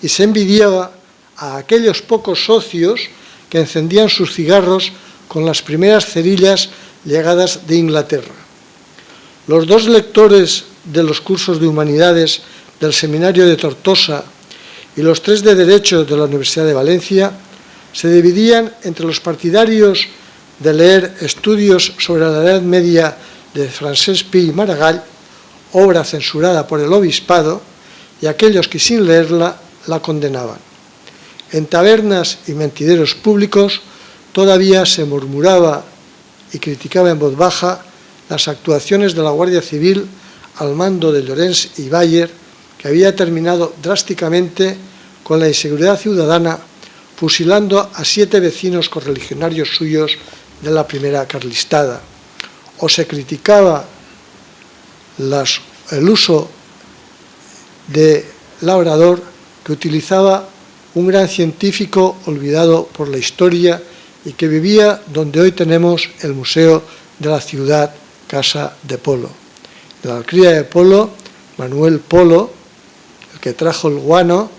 y se envidiaba a aquellos pocos socios que encendían sus cigarros con las primeras cerillas llegadas de Inglaterra. Los dos lectores de los cursos de Humanidades del Seminario de Tortosa y los 3 de Derecho de la Universidad de Valencia se dividían entre los partidarios de leer estudios sobre la Edad Media de Francesc Pi i Maragall, obra censurada por el obispado, y aquellos que sin leerla la condenaban. En tabernas y mentideros públicos todavía se murmuraba y criticaba en voz baja las actuaciones de la Guardia Civil al mando de Llorens y Bayer, que había terminado drásticamente con la inseguridad ciudadana, fusilando a 7 vecinos correligionarios suyos de la primera carlistada. O se criticaba el uso de labrador que utilizaba un gran científico olvidado por la historia y que vivía donde hoy tenemos el Museo de la Ciudad Casa de Polo. de la cría de Polo, Manuel Polo, el que trajo el guano,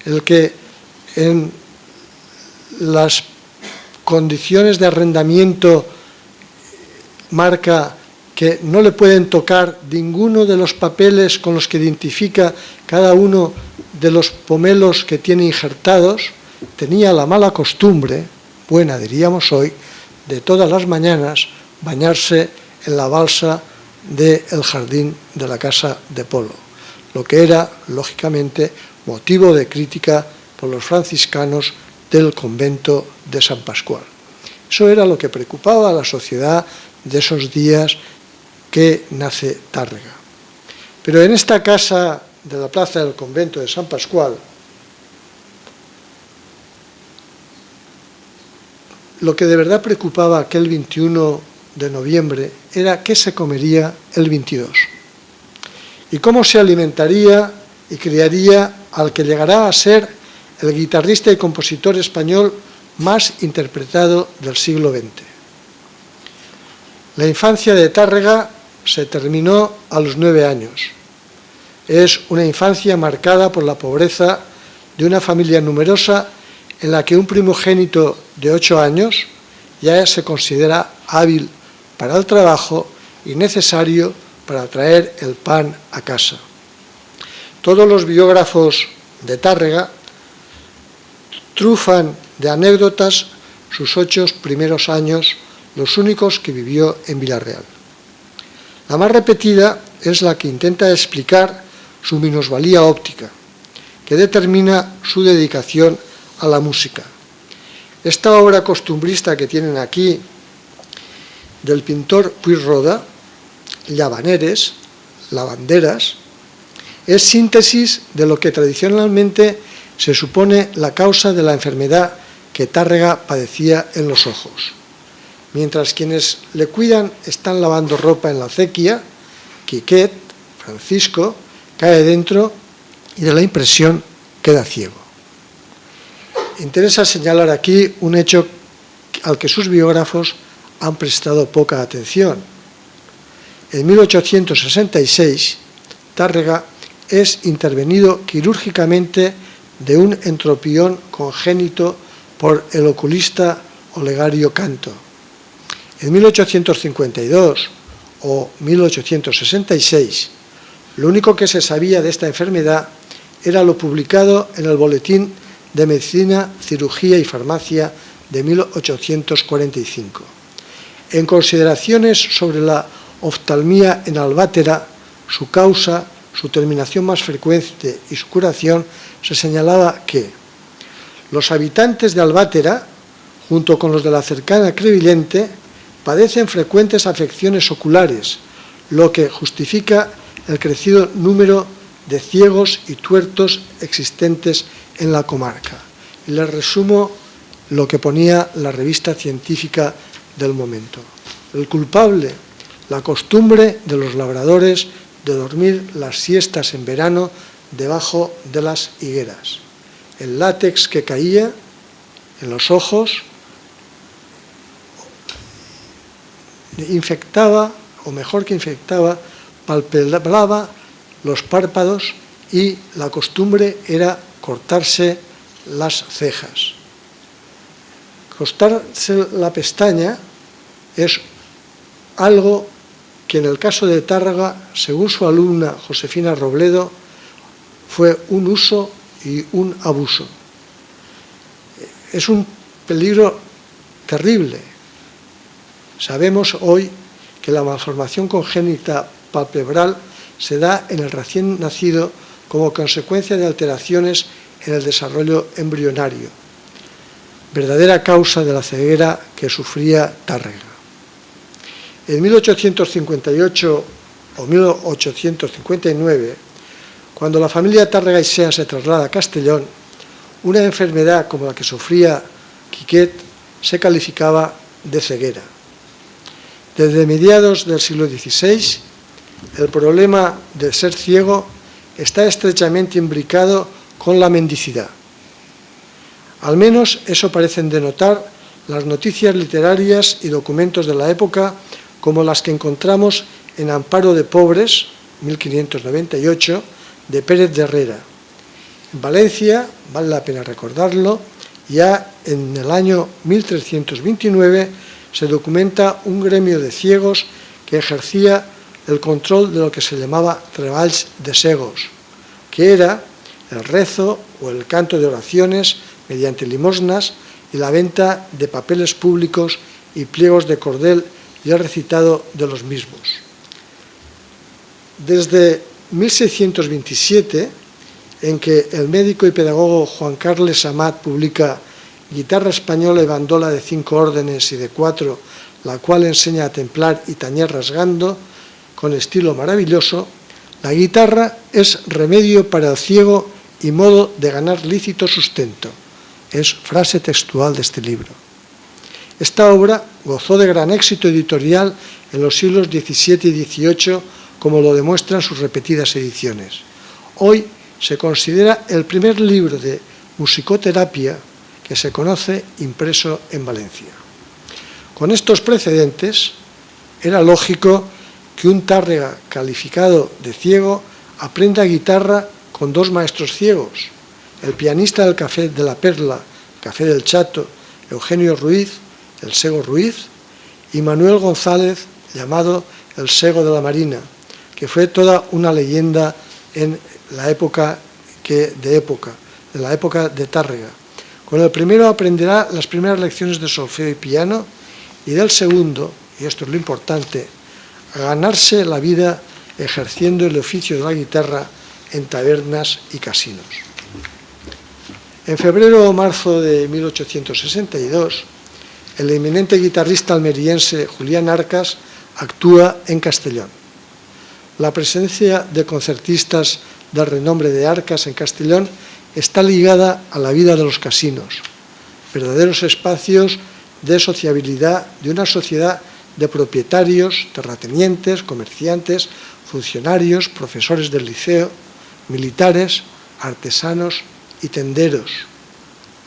el que en las condiciones de arrendamiento marca que no le pueden tocar ninguno de los papeles con los que identifica cada uno de los pomelos que tiene injertados, tenía la mala costumbre, buena diríamos hoy, de todas las mañanas bañarse en la balsa del jardín de la casa de Polo, lo que era, lógicamente, motivo de crítica por los franciscanos del convento de San Pascual. Eso era lo que preocupaba a la sociedad de esos días que nace Tárrega. Pero en esta casa de la plaza del convento de San Pascual, lo que de verdad preocupaba aquel 21 de noviembre era qué se comería el 22 y cómo se alimentaría y criaría al que llegará a ser el guitarrista y compositor español más interpretado del siglo XX. La infancia de Tárrega se terminó a los 9 años. Es una infancia marcada por la pobreza de una familia numerosa en la que un primogénito de 8 años ya se considera hábil para el trabajo y necesario para traer el pan a casa. Todos los biógrafos de Tárrega trufan de anécdotas sus 8 primeros años, los únicos que vivió en Villarreal. La más repetida es la que intenta explicar su minusvalía óptica, que determina su dedicación a la música. Esta obra costumbrista que tienen aquí, del pintor Puigrodà, Llavaneres, lavanderas, es síntesis de lo que tradicionalmente se supone la causa de la enfermedad que Tárrega padecía en los ojos. Mientras quienes le cuidan están lavando ropa en la acequia, Quiquet, Francisco, cae dentro y de la impresión queda ciego. Interesa señalar aquí un hecho al que sus biógrafos han prestado poca atención. En 1866, Tárrega es intervenido quirúrgicamente de un entropión congénito por el oculista Olegario Canto. En 1852 o 1866, lo único que se sabía de esta enfermedad era lo publicado en el Boletín de Medicina, Cirugía y Farmacia de 1845. En consideraciones sobre la oftalmía en albátera, su causa, su terminación más frecuente y su curación, se señalaba que los habitantes de Albátera, junto con los de la cercana Crevillente, padecen frecuentes afecciones oculares, lo que justifica el crecido número de ciegos y tuertos existentes en la comarca. Y les resumo lo que ponía la revista científica del momento. El culpable, la costumbre de los labradores de dormir las siestas en verano debajo de las higueras. El látex que caía en los ojos infectaba, o mejor que infectaba, palpaba los párpados y la costumbre era cortarse las cejas. Cortarse la pestaña es algo que en el caso de Tárrega, según su alumna Josefina Robledo, fue un uso y un abuso. Es un peligro terrible. Sabemos hoy que la malformación congénita palpebral se da en el recién nacido como consecuencia de alteraciones en el desarrollo embrionario, verdadera causa de la ceguera que sufría Tárrega. En 1858 o 1859, cuando la familia Tárrega y Sea se traslada a Castellón, una enfermedad como la que sufría Quiquet se calificaba de ceguera. Desde mediados del siglo XVI, el problema de ser ciego está estrechamente imbricado con la mendicidad. Al menos eso parecen denotar las noticias literarias y documentos de la época, como las que encontramos en Amparo de Pobres, 1598, de Pérez de Herrera. En Valencia, vale la pena recordarlo, ya en el año 1329 se documenta un gremio de ciegos que ejercía el control de lo que se llamaba treballs de segos, que era el rezo o el canto de oraciones mediante limosnas y la venta de papeles públicos y pliegos de cordel y el recitado de los mismos. Desde 1627, en que el médico y pedagogo Juan Carles Amat publica Guitarra española y bandola de 5 órdenes y de 4, la cual enseña a templar y tañer rasgando, con estilo maravilloso, la guitarra es remedio para el ciego y modo de ganar lícito sustento. Es frase textual de este libro. Esta obra gozó de gran éxito editorial en los siglos XVII y XVIII, como lo demuestran sus repetidas ediciones. Hoy se considera el primer libro de musicoterapia que se conoce impreso en Valencia. Con estos precedentes, era lógico que un tárrega calificado de ciego aprenda guitarra con 2 maestros ciegos, el pianista del Café de la Perla, Café del Chato, Eugenio Ruiz, el Sego Ruiz, y Manuel González, llamado el Sego de la Marina, que fue toda una leyenda en la época de Tárrega. Con el primero aprenderá las primeras lecciones de solfeo y piano, y del segundo, y esto es lo importante, a ganarse la vida ejerciendo el oficio de la guitarra en tabernas y casinos. En febrero o marzo de 1862, el eminente guitarrista almeriense Julián Arcas actúa en Castellón. La presencia de concertistas del renombre de Arcas en Castellón está ligada a la vida de los casinos, verdaderos espacios de sociabilidad de una sociedad de propietarios, terratenientes, comerciantes, funcionarios, profesores del liceo, militares, artesanos y tenderos,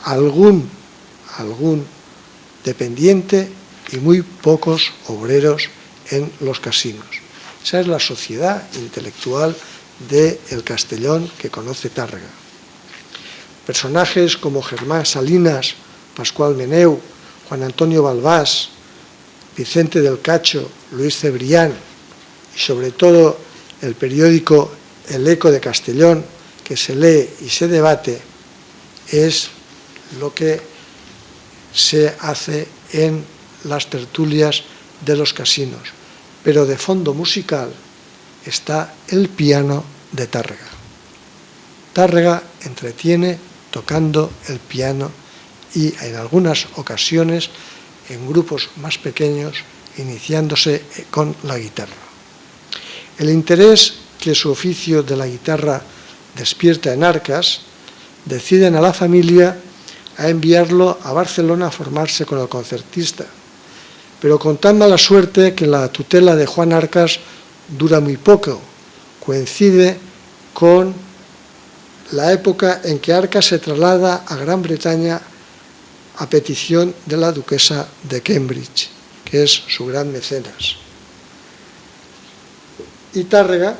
algún dependiente y muy pocos obreros en los casinos. Esa es la sociedad intelectual del Castellón que conoce Tárrega. Personajes como Germán Salinas, Pascual Meneu, Juan Antonio Balbás, Vicente del Cacho, Luis Cebrián y sobre todo el periódico El Eco de Castellón, que se lee y se debate, es lo que se hace en las tertulias de los casinos. Pero de fondo musical está el piano de Tárrega. Tárrega entretiene tocando el piano y en algunas ocasiones en grupos más pequeños iniciándose con la guitarra. El interés que su oficio de la guitarra despierta en Arcas, deciden a la familia a enviarlo a Barcelona a formarse con el concertista, pero con tan mala suerte que la tutela de Juan Arcas dura muy poco, coincide con la época en que Arcas se traslada a Gran Bretaña a petición de la duquesa de Cambridge, que es su gran mecenas. Y Tárrega,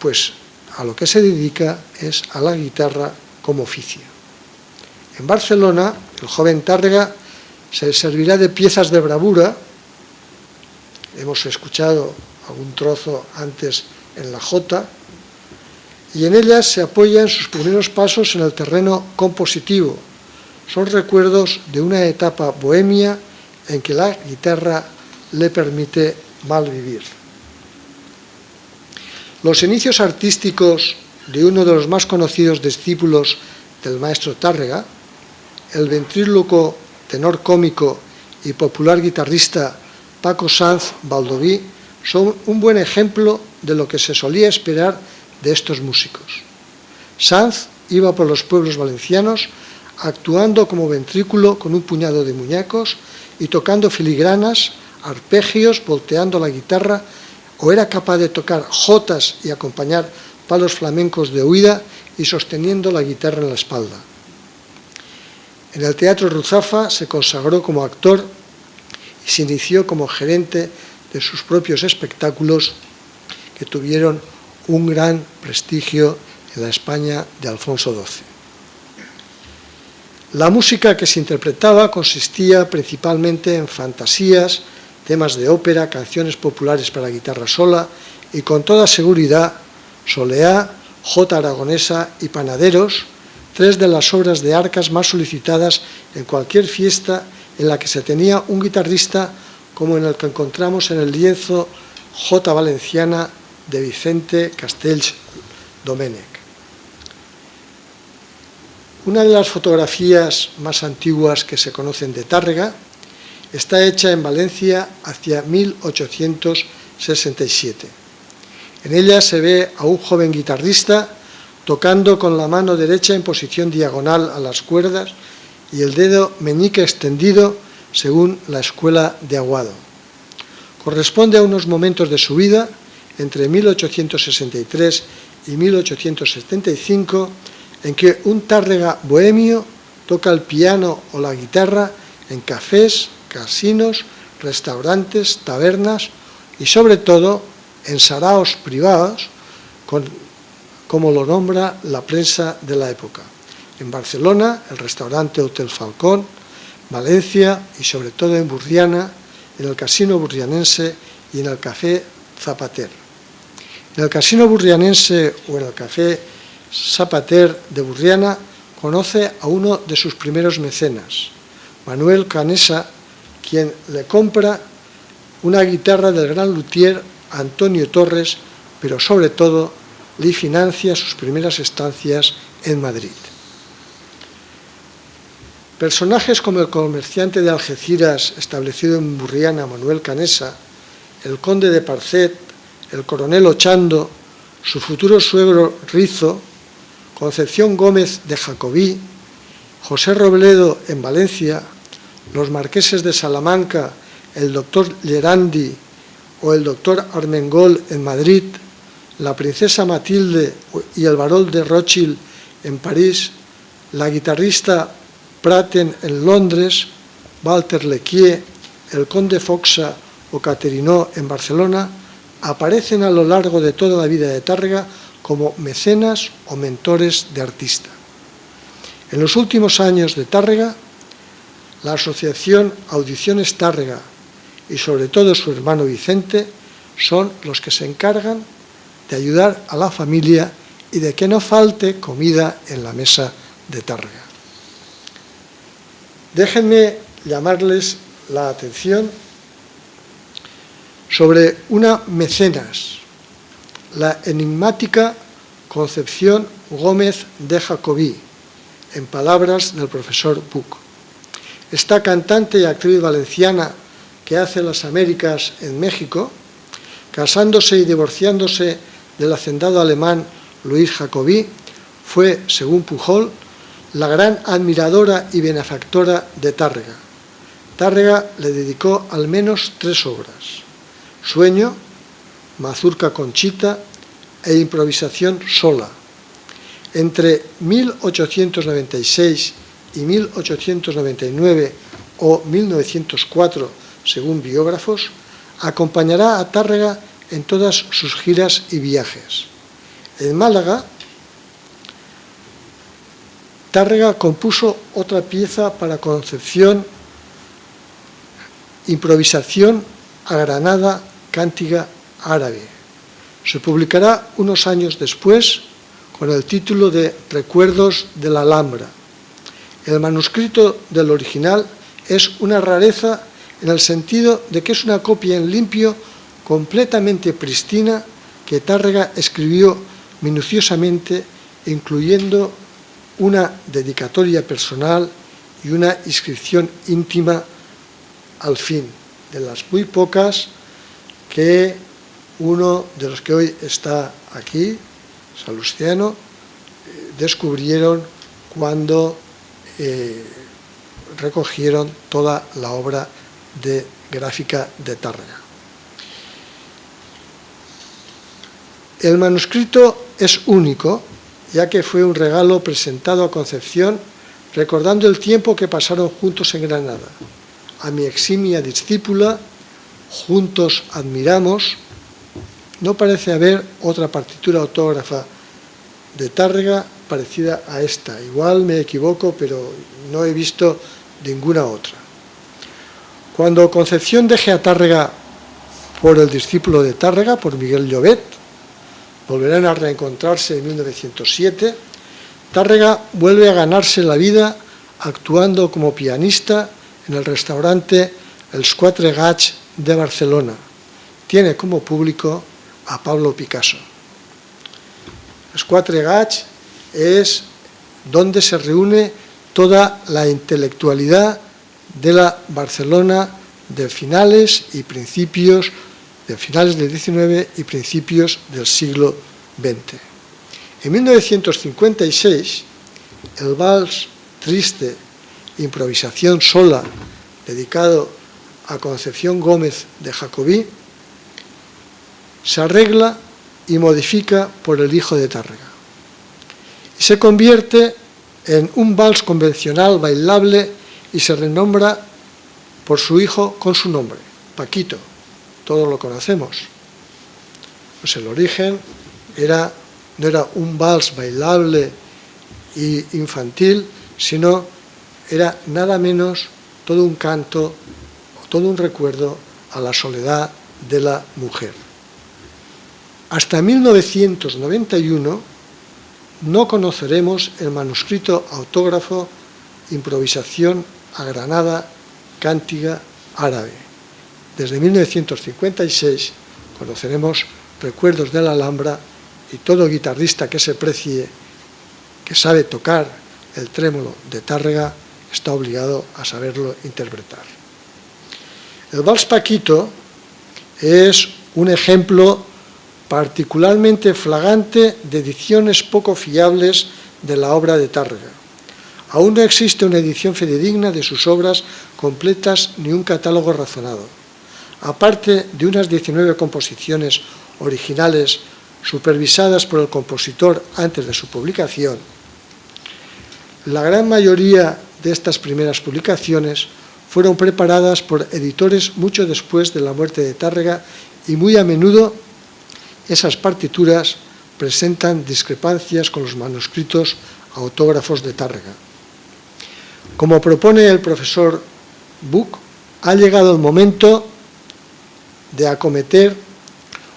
pues a lo que se dedica es a la guitarra como oficio. En Barcelona, el joven Tárrega se servirá de piezas de bravura. Hemos escuchado algún trozo antes en la jota, y en ellas se apoya en sus primeros pasos en el terreno compositivo. Son recuerdos de una etapa bohemia en que la guitarra le permite malvivir. Los inicios artísticos de uno de los más conocidos discípulos del maestro Tárrega, el ventríloco, tenor cómico y popular guitarrista Paco Sanz Baldoví, son un buen ejemplo de lo que se solía esperar de estos músicos. Sanz iba por los pueblos valencianos actuando como ventrículo con un puñado de muñecos y tocando filigranas, arpegios, volteando la guitarra, o era capaz de tocar jotas y acompañar palos flamencos de huida y sosteniendo la guitarra en la espalda. En el Teatro Ruzafa se consagró como actor y se inició como gerente de sus propios espectáculos que tuvieron un gran prestigio en la España de Alfonso XII. La música que se interpretaba consistía principalmente en fantasías, temas de ópera, canciones populares para guitarra sola y, con toda seguridad, soleá, jota aragonesa y panaderos, tres de las obras de arcas más solicitadas en cualquier fiesta en la que se tenía un guitarrista, como en el que encontramos en el lienzo Jota Valenciana de Vicente Castells Domènech. Una de las fotografías más antiguas que se conocen de Tàrrega está hecha en Valencia hacia 1867. En ella se ve a un joven guitarrista tocando con la mano derecha en posición diagonal a las cuerdas y el dedo meñique extendido según la escuela de Aguado. Corresponde a unos momentos de su vida, entre 1863 y 1875, en que un Tàrrega bohemio toca el piano o la guitarra en cafés, casinos, restaurantes, tabernas y sobre todo en saraos privados, como lo nombra la prensa de la época. En Barcelona, el restaurante Hotel Falcón, Valencia y sobre todo en Burriana, en el Casino Burrianense y en el Café Zapater. En el Casino Burrianense o en el Café Zapater de Burriana conoce a uno de sus primeros mecenas, Manuel Canesa, quien le compra una guitarra del gran luthier Antonio Torres, pero sobre todo le financia sus primeras estancias en Madrid. Personajes como el comerciante de Algeciras establecido en Burriana, Manuel Canesa, el conde de Parcet, el coronel Ochando, su futuro suegro Rizo, Concepción Gómez de Jacobí, José Robledo en Valencia, los marqueses de Salamanca, el doctor Llerandi o el doctor Armengol en Madrid, la princesa Matilde y el barón de Rothschild en París, la guitarrista Praten en Londres, Walter Lequier, el conde Foxa o Caterinó en Barcelona, aparecen a lo largo de toda la vida de Tàrrega como mecenas o mentores de artista. En los últimos años de Tàrrega, la asociación Audiciones Tàrrega y sobre todo su hermano Vicente son los que se encargan de ayudar a la familia y de que no falte comida en la mesa de Tàrrega. Déjenme llamarles la atención sobre una mecenas, la enigmática Concepción Gómez de Jacobí, en palabras del profesor Buch. Esta cantante y actriz valenciana que hace las Américas en México, casándose y divorciándose del hacendado alemán Luis Jacobí, fue, según Pujol, la gran admiradora y benefactora de Tàrrega. Tàrrega le dedicó al menos 3 obras: Sueño, Mazurca Conchita e Improvisación sola. Entre 1896 y 1899 o 1904, según biógrafos, acompañará a Tàrrega en todas sus giras y viajes. En Málaga, Tàrrega compuso otra pieza para Concepción, Improvisación a Granada, Cántiga árabe. Se publicará unos años después con el título de Recuerdos de la Alhambra. El manuscrito del original es una rareza en el sentido de que es una copia en limpio completamente pristina que Tàrrega escribió minuciosamente, incluyendo una dedicatoria personal y una inscripción íntima al fin, de las muy pocas que uno de los que hoy está aquí, Salustiano, descubrieron cuando recogieron toda la obra gráfica de Tàrrega. El manuscrito es único, ya que fue un regalo presentado a Concepción recordando el tiempo que pasaron juntos en Granada, a mi eximia discípula juntos admiramos, no parece haber otra partitura autógrafa de Tárrega parecida a esta. Igual me equivoco, pero no he visto ninguna otra. Cuando Concepción deje a Tárrega por el discípulo de Tárrega, por Miguel Llobet, volverán a reencontrarse en 1907, Tárrega vuelve a ganarse la vida actuando como pianista en el restaurante Els Quatre Gats de Barcelona. Tiene como público a Pablo Picasso. Els Quatre Gats es donde se reúne toda la intelectualidad de la Barcelona de finales del XIX y principios del siglo XX. En 1956, el vals triste, improvisación sola, dedicado a Concepción Gómez de Jacobí, se arregla y modifica por el hijo de Tárrega. Y se convierte en un vals convencional bailable y se renombra por su hijo con su nombre, Paquito. Todos lo conocemos. Pues el origen no era un vals bailable e infantil, sino era nada menos todo un canto, todo un recuerdo a la soledad de la mujer. Hasta 1991 no conoceremos el manuscrito autógrafo Improvisación a Granada, Cántiga árabe. Desde 1956 conoceremos Recuerdos de la Alhambra y todo guitarrista que se precie, que sabe tocar el trémolo de Tárrega, está obligado a saberlo interpretar. El vals Paquito es un ejemplo particularmente flagrante de ediciones poco fiables de la obra de Tárrega. Aún no existe una edición fidedigna de sus obras completas ni un catálogo razonado. Aparte de unas 19 composiciones originales supervisadas por el compositor antes de su publicación, la gran mayoría de estas primeras publicaciones fueron preparadas por editores mucho después de la muerte de Tárrega y muy a menudo esas partituras presentan discrepancias con los manuscritos autógrafos de Tárrega. Como propone el profesor Buch, ha llegado el momento de acometer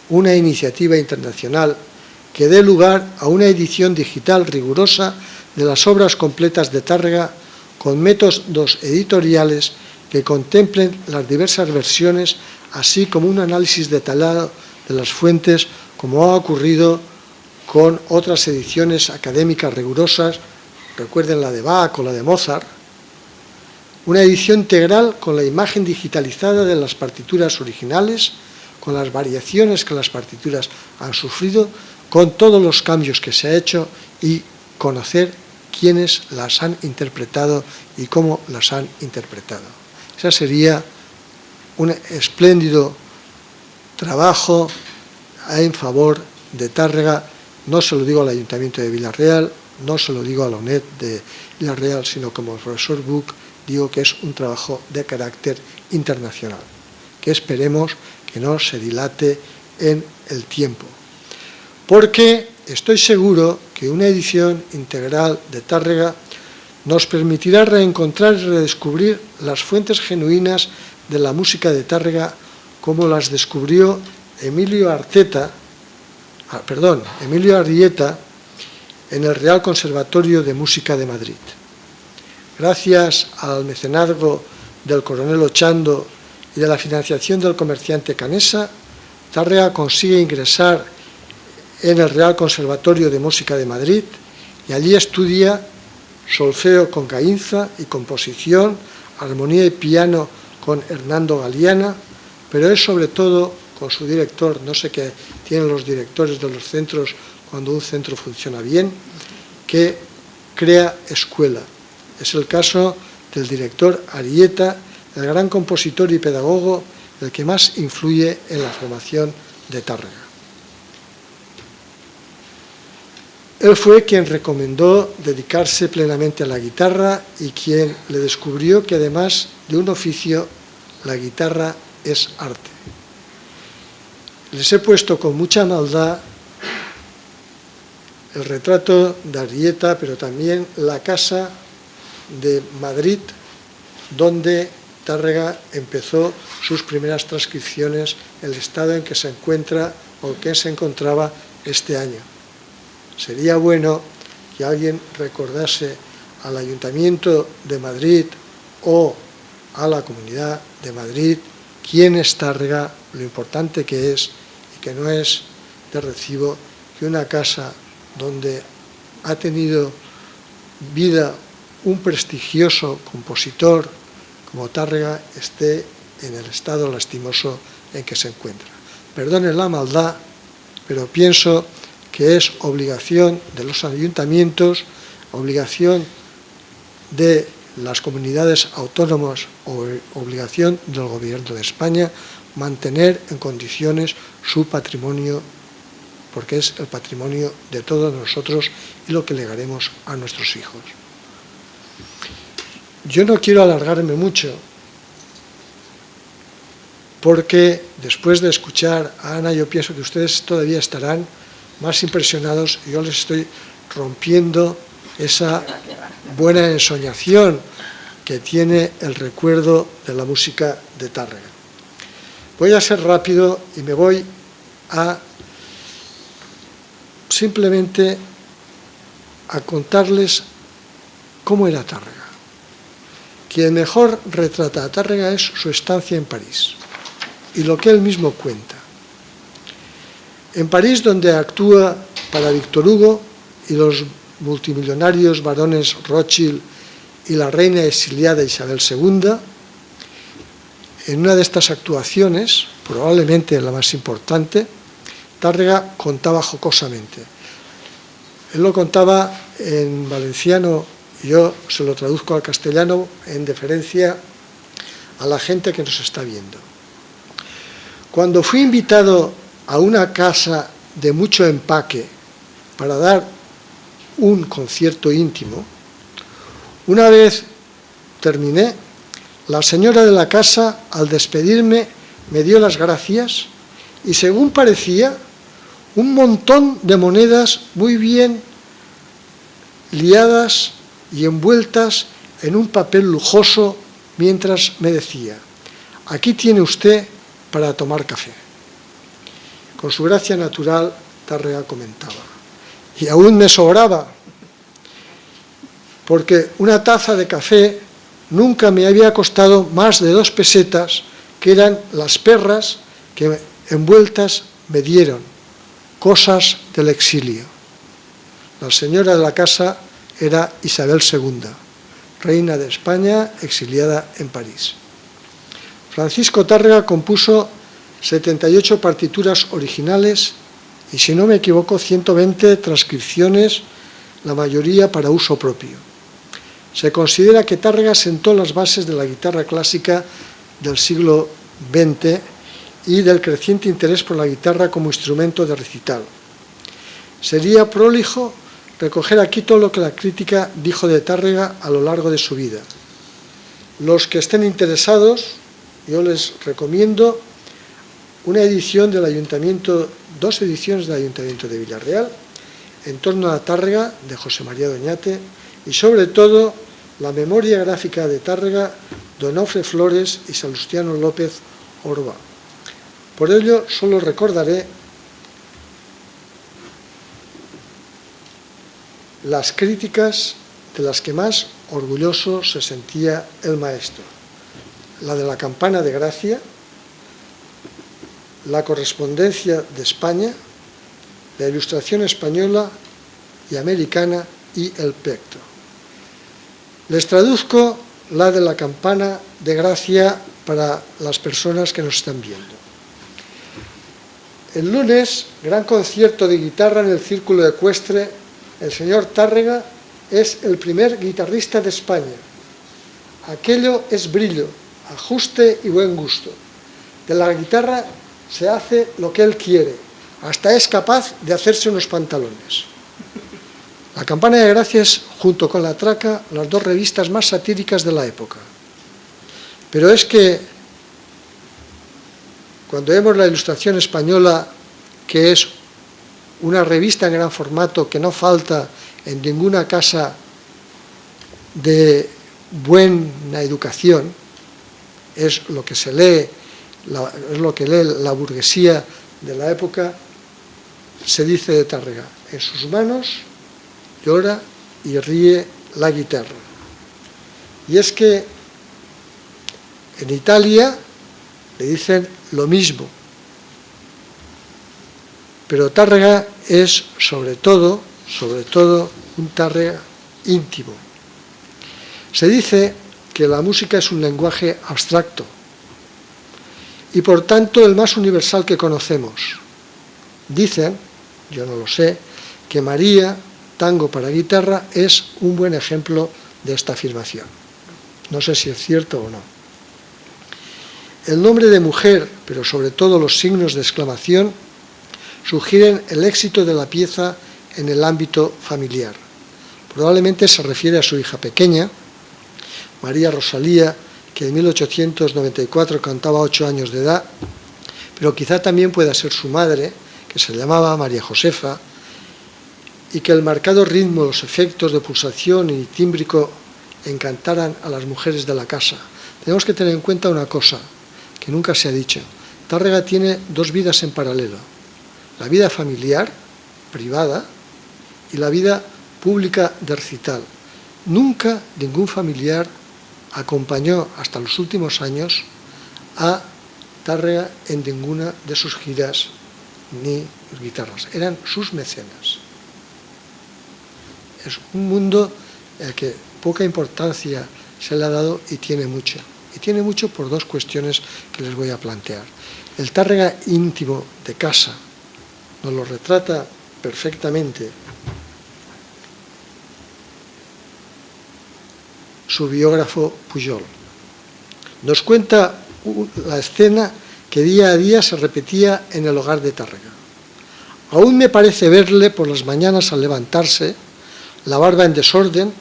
una iniciativa internacional que dé lugar a una edición digital rigurosa de las obras completas de Tárrega con métodos editoriales que contemplen las diversas versiones, así como un análisis detallado de las fuentes, como ha ocurrido con otras ediciones académicas rigurosas, recuerden la de Bach o la de Mozart, una edición integral con la imagen digitalizada de las partituras originales, con las variaciones que las partituras han sufrido, con todos los cambios que se ha hecho y conocer quiénes las han interpretado y cómo las han interpretado. Ese sería un espléndido trabajo en favor de Tárrega. No se lo digo al Ayuntamiento de Villarreal, no se lo digo a la UNED de Villarreal, sino como el profesor Buch digo que es un trabajo de carácter internacional, que esperemos que no se dilate en el tiempo. Porque estoy seguro que una edición integral de Tárrega nos permitirá reencontrar y redescubrir las fuentes genuinas de la música de Tárrega como las descubrió Emilio Arrieta en el Real Conservatorio de Música de Madrid. Gracias al mecenazgo del coronel Ochando y de la financiación del comerciante Canesa, Tárrega consigue ingresar en el Real Conservatorio de Música de Madrid y allí estudia solfeo con Gainza y composición, armonía y piano con Hernando Galiana, pero es sobre todo con su director, no sé qué tienen los directores de los centros cuando un centro funciona bien, que crea escuela. Es el caso del director Arrieta, el gran compositor y pedagogo, el que más influye en la formación de Tárrega. Él fue quien recomendó dedicarse plenamente a la guitarra y quien le descubrió que además de un oficio, la guitarra es arte. Les he puesto con mucha maldad el retrato de Arrieta, pero también la casa de Madrid, donde Tárrega empezó sus primeras transcripciones, el estado en que se encuentra o que se encontraba este año. Sería bueno que alguien recordase al Ayuntamiento de Madrid o a la Comunidad de Madrid quién es Tárrega, lo importante que es y que no es de recibo que una casa donde ha tenido vida un prestigioso compositor como Tárrega esté en el estado lastimoso en que se encuentra. Perdonen la maldad, pero pienso que es obligación de los ayuntamientos, obligación de las comunidades autónomas o obligación del Gobierno de España mantener en condiciones su patrimonio, porque es el patrimonio de todos nosotros y lo que legaremos a nuestros hijos. Yo no quiero alargarme mucho, porque después de escuchar a Ana, yo pienso que ustedes todavía estarán más impresionados y yo les estoy rompiendo esa buena ensoñación que tiene el recuerdo de la música de Tárrega. Voy a ser rápido y me voy a simplemente a contarles cómo era Tárrega. Quien mejor retrata a Tárrega es su estancia en París y lo que él mismo cuenta. En París, donde actúa para Víctor Hugo y los multimillonarios barones Rothschild y la reina exiliada Isabel II, en una de estas actuaciones, probablemente la más importante, Tárrega contaba jocosamente. Él lo contaba en valenciano, yo se lo traduzco al castellano en deferencia a la gente que nos está viendo. Cuando fui invitado a una casa de mucho empaque para dar un concierto íntimo, una vez terminé, la señora de la casa, al despedirme, me dio las gracias y, según parecía, un montón de monedas muy bien liadas y envueltas en un papel lujoso, mientras me decía: aquí tiene usted para tomar café. Con su gracia natural, Tárrega comentaba: y aún me sobraba, porque una taza de café nunca me había costado más de 2 pesetas, que eran las perras que envueltas me dieron, cosas del exilio. La señora de la casa era Isabel II, reina de España, exiliada en París. Francisco Tárrega compuso 78 partituras originales y, si no me equivoco, 120 transcripciones, la mayoría para uso propio. Se considera que Tárrega sentó las bases de la guitarra clásica del siglo XX y del creciente interés por la guitarra como instrumento de recital. Sería prolijo recoger aquí todo lo que la crítica dijo de Tárrega a lo largo de su vida. Los que estén interesados, yo les recomiendo una edición del Ayuntamiento, 2 ediciones del Ayuntamiento de Villarreal, en torno a Tárrega, de José María Doñate, y sobre todo la memoria gráfica de Tárrega, de Onofre Flores y Salustiano López Orba. Por ello, solo recordaré las críticas de las que más orgulloso se sentía el maestro: la de la Campana de Gracia, la Correspondencia de España, la Ilustración española y americana y el Pecto. Les traduzco la de la Campana de Gracia para las personas que nos están viendo. El lunes, gran concierto de guitarra en el Círculo Ecuestre. El señor Tárrega es el primer guitarrista de España. Aquello es brillo, ajuste y buen gusto. De la guitarra se hace lo que él quiere, hasta es capaz de hacerse unos pantalones. La Campana de Gracia es, junto con La Traca, las 2 revistas más satíricas de la época. Pero es que Cuando vemos la Ilustración Española, que es una revista en gran formato que no falta en ninguna casa de buena educación, es lo que se lee, es lo que lee la burguesía de la época, se dice de Tárrega: en sus manos llora y ríe la guitarra. Y es que en Italia le dicen lo mismo, pero Tárrega es sobre todo un Tárrega íntimo. Se dice que la música es un lenguaje abstracto y por tanto el más universal que conocemos. Dicen, yo no lo sé, que María, tango para guitarra, es un buen ejemplo de esta afirmación. No sé si es cierto o no. El nombre de mujer, pero sobre todo los signos de exclamación, sugieren el éxito de la pieza en el ámbito familiar. Probablemente se refiere a su hija pequeña, María Rosalía, que en 1894 cantaba 8 años de edad, pero quizá también pueda ser su madre, que se llamaba María Josefa, y que el marcado ritmo, los efectos de pulsación y tímbrico encantaran a las mujeres de la casa. Tenemos que tener en cuenta una cosa que nunca se ha dicho. Tárrega tiene dos vidas en paralelo: la vida familiar, privada, y la vida pública de recital. Nunca ningún familiar acompañó hasta los últimos años a Tárrega en ninguna de sus giras ni guitarras. Eran sus mecenas. Es un mundo al que poca importancia se le ha dado y tiene mucho. Y tiene mucho por dos cuestiones que les voy a plantear. El Tárrega íntimo de casa nos lo retrata perfectamente su biógrafo Pujol. Nos cuenta la escena que día a día se repetía en el hogar de Tárrega. Aún me parece verle por las mañanas al levantarse, la barba en desorden,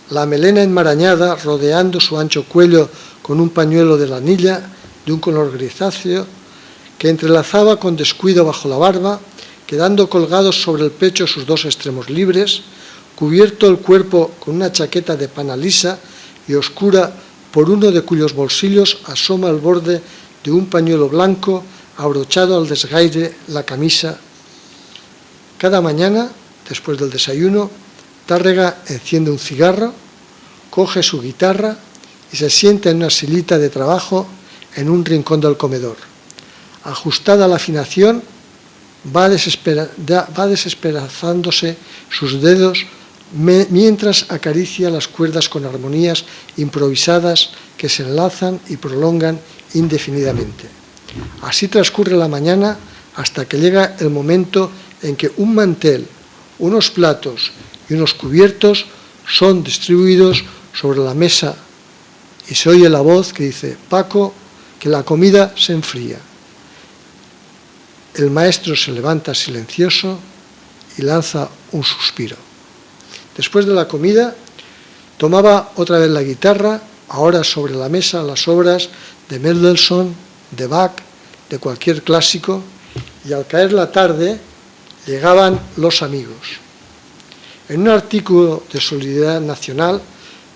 la melena enmarañada rodeando su ancho cuello con un pañuelo de lanilla de un color grisáceo que entrelazaba con descuido bajo la barba, quedando colgados sobre el pecho sus dos extremos libres, cubierto el cuerpo con una chaqueta de pana lisa y oscura por uno de cuyos bolsillos asoma el borde de un pañuelo blanco abrochado al desgaire la camisa. Cada mañana, después del desayuno, Tárrega enciende un cigarro, coge su guitarra y se sienta en una sillita de trabajo en un rincón del comedor. Ajustada a la afinación, va desesperándose sus dedos mientras acaricia las cuerdas con armonías improvisadas que se enlazan y prolongan indefinidamente. Así transcurre la mañana hasta que llega el momento en que un mantel, unos platos y unos cubiertos son distribuidos sobre la mesa y se oye la voz que dice: Paco, que la comida se enfría. El maestro se levanta silencioso y lanza un suspiro. Después de la comida, tomaba otra vez la guitarra, ahora sobre la mesa las obras de Mendelssohn, de Bach, de cualquier clásico, y al caer la tarde llegaban los amigos. En un artículo de Solidaridad Nacional,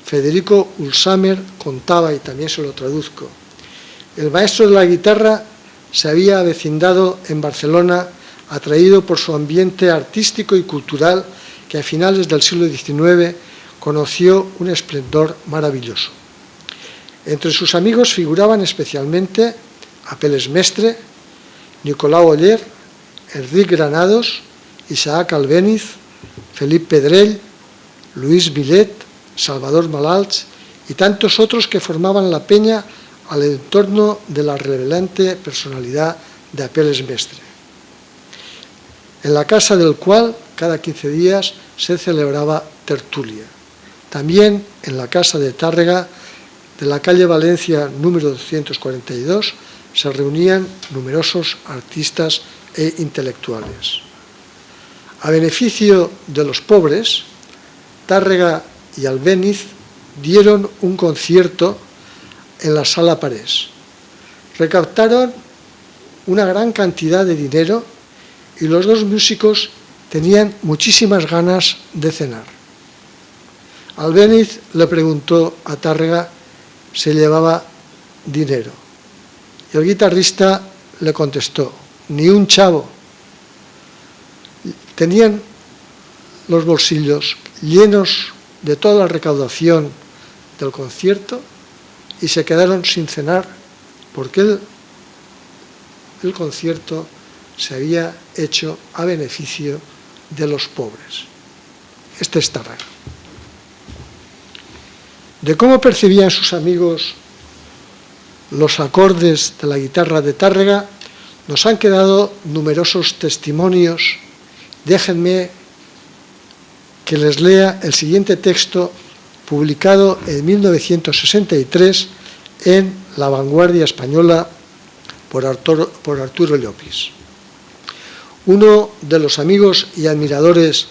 Federico Ulsamer contaba, y también se lo traduzco: el maestro de la guitarra se había avecindado en Barcelona, atraído por su ambiente artístico y cultural, que a finales del siglo XIX conoció un esplendor maravilloso. Entre sus amigos figuraban especialmente Apel Mestre, Nicolau Oller, Enric Granados, Isaac Albéniz, Felip Pedrell, Luis Millet, Salvador Malalts y tantos otros que formaban la peña al entorno de la relevante personalidad de Apel Mestre, en la casa del cual cada 15 días se celebraba tertulia. También en la casa de Tárrega, de la calle Valencia número 242, se reunían numerosos artistas e intelectuales. A beneficio de los pobres, Tárrega y Albéniz dieron un concierto en la Sala Parés. Recaptaron una gran cantidad de dinero y los dos músicos tenían muchísimas ganas de cenar. Albéniz le preguntó a Tárrega si llevaba dinero y el guitarrista le contestó: ni un chavo. Tenían los bolsillos llenos de toda la recaudación del concierto y se quedaron sin cenar porque el concierto se había hecho a beneficio de los pobres. Este es Tárrega. De cómo percibían sus amigos los acordes de la guitarra de Tárrega nos han quedado numerosos testimonios. Déjenme que les lea el siguiente texto publicado en 1963 en La Vanguardia Española por Arturo Llopis. Uno de los amigos y admiradores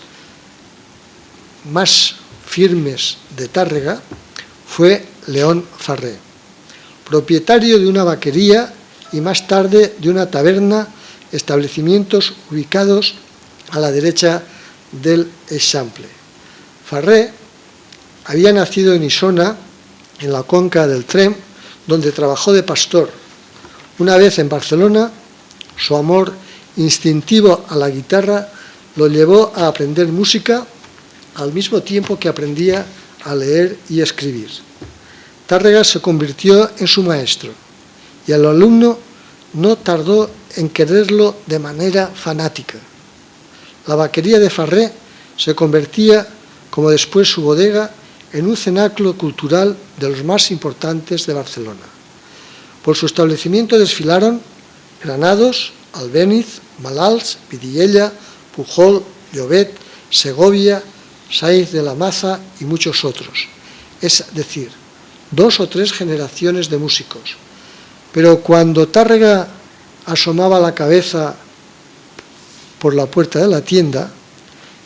más firmes de Tárrega fue León Farré, propietario de una vaquería y más tarde de una taberna, establecimientos ubicados a la derecha del Eixample. Farré había nacido en Isona, en la conca del Trem, donde trabajó de pastor. Una vez en Barcelona, su amor instintivo a la guitarra lo llevó a aprender música al mismo tiempo que aprendía a leer y escribir. Tárrega se convirtió en su maestro y el alumno no tardó en quererlo de manera fanática. La vaquería de Farré se convertía, como después su bodega, en un cenáculo cultural de los más importantes de Barcelona. Por su establecimiento desfilaron Granados, Albéniz, Malals, Vidiella, Pujol, Llobet, Segovia, Sáiz de la Maza y muchos otros. Es decir, 2 o 3 generaciones de músicos. Pero cuando Tárrega asomaba la cabeza por la puerta de la tienda,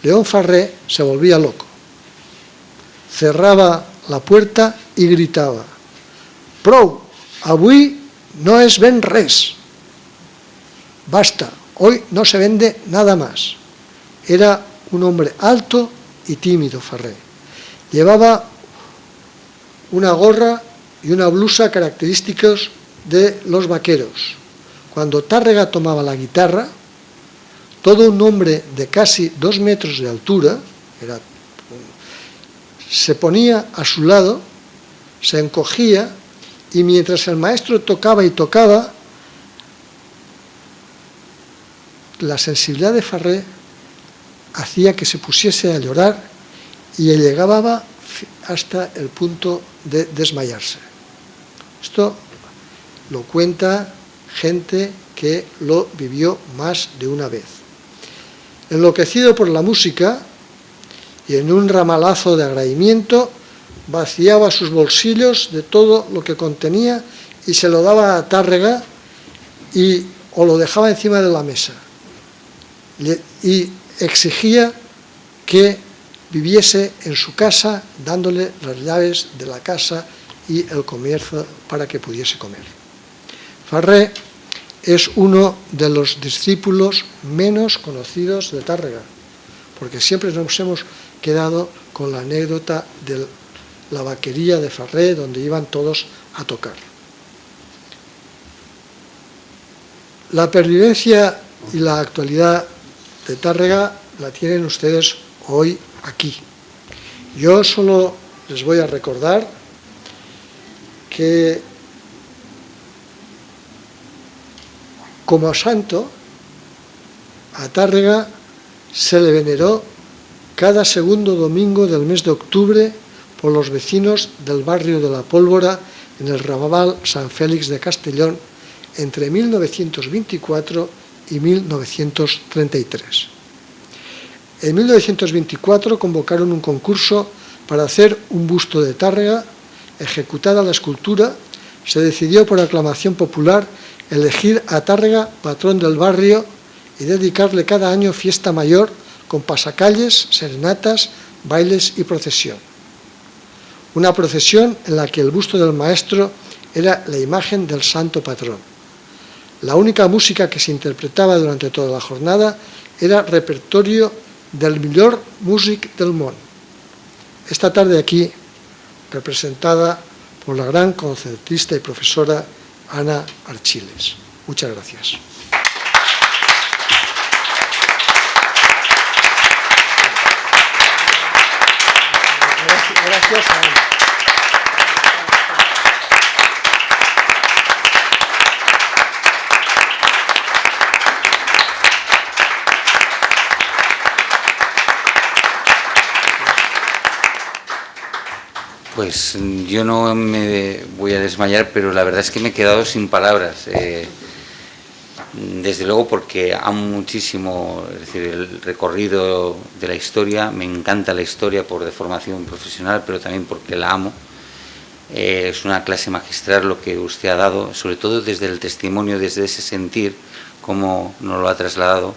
León Farré se volvía loco. Cerraba la puerta y gritaba: «Prou, avui no es ven res. Basta, hoy no se vende nada más». Era un hombre alto y tímido, Farré. Llevaba una gorra y una blusa característicos de los vaqueros. Cuando Tárrega tomaba la guitarra, todo un hombre de casi 2 metros de altura se ponía a su lado, se encogía, y mientras el maestro tocaba y tocaba, la sensibilidad de Farré hacía que se pusiese a llorar y llegaba hasta el punto de desmayarse. Esto lo cuenta gente que lo vivió más de una vez. Enloquecido por la música y en un ramalazo de agradecimiento, vaciaba sus bolsillos de todo lo que contenía y se lo daba a Tárrega o lo dejaba encima de la mesa. Y exigía que viviese en su casa, dándole las llaves de la casa y el comercio para que pudiese comer. Farré es uno de los discípulos menos conocidos de Tárrega, porque siempre nos hemos quedado con la anécdota de la vaquería de Farré, donde iban todos a tocar. La pervivencia y la actualidad de Tárrega la tienen ustedes hoy aquí. Yo solo les voy a recordar que como santo a Tárrega se le veneró cada segundo domingo del mes de octubre por los vecinos del barrio de La Pólvora en el ramal San Félix de Castellón entre 1924 y 1933. En 1924 convocaron un concurso para hacer un busto de Tárrega. Ejecutada la escultura, se decidió por aclamación popular elegir a Tárrega patrón del barrio y dedicarle cada año fiesta mayor con pasacalles, serenatas, bailes y procesión. Una procesión en la que el busto del maestro era la imagen del santo patrón. La única música que se interpretaba durante toda la jornada era repertorio del millor músic del món. Esta tarde aquí, representada por la gran concertista y profesora Ana Archiles. Muchas gracias. Gracias a Ana. Pues yo no me voy a desmayar, pero la verdad es que me he quedado sin palabras. Desde luego porque amo muchísimo, es decir, el recorrido de la historia. Me encanta la historia por deformación profesional, pero también porque la amo. Es una clase magistral lo que usted ha dado, sobre todo desde el testimonio, desde ese sentir, cómo nos lo ha trasladado.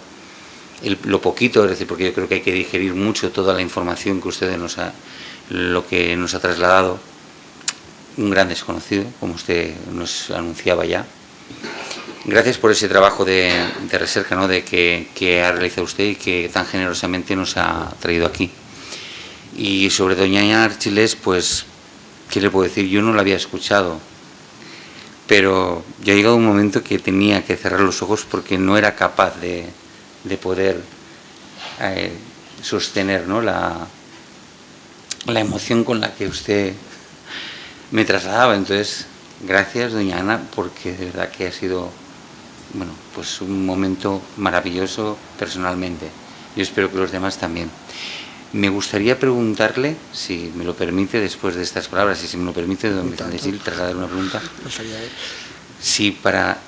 Lo poquito, es decir, porque yo creo que hay que digerir mucho toda la información que usted lo que nos ha trasladado. Un gran desconocido, como usted nos anunciaba ya. Gracias por ese trabajo de recerca, ¿no?, que ha realizado usted y que tan generosamente nos ha traído aquí. Y sobre doña Ana Archiles, pues, ¿qué le puedo decir? Yo no la había escuchado, pero ya ha llegado un momento que tenía que cerrar los ojos porque no era capaz de poder sostener, ¿no?, la emoción con la que usted me trasladaba. Entonces, gracias, doña Ana, porque de verdad que ha sido, bueno, pues un momento maravilloso personalmente. Yo espero que los demás también. Me gustaría preguntarle, si me lo permite, después de estas palabras, y si me lo permite, don Vicente Gil, trasladar una pregunta. Si para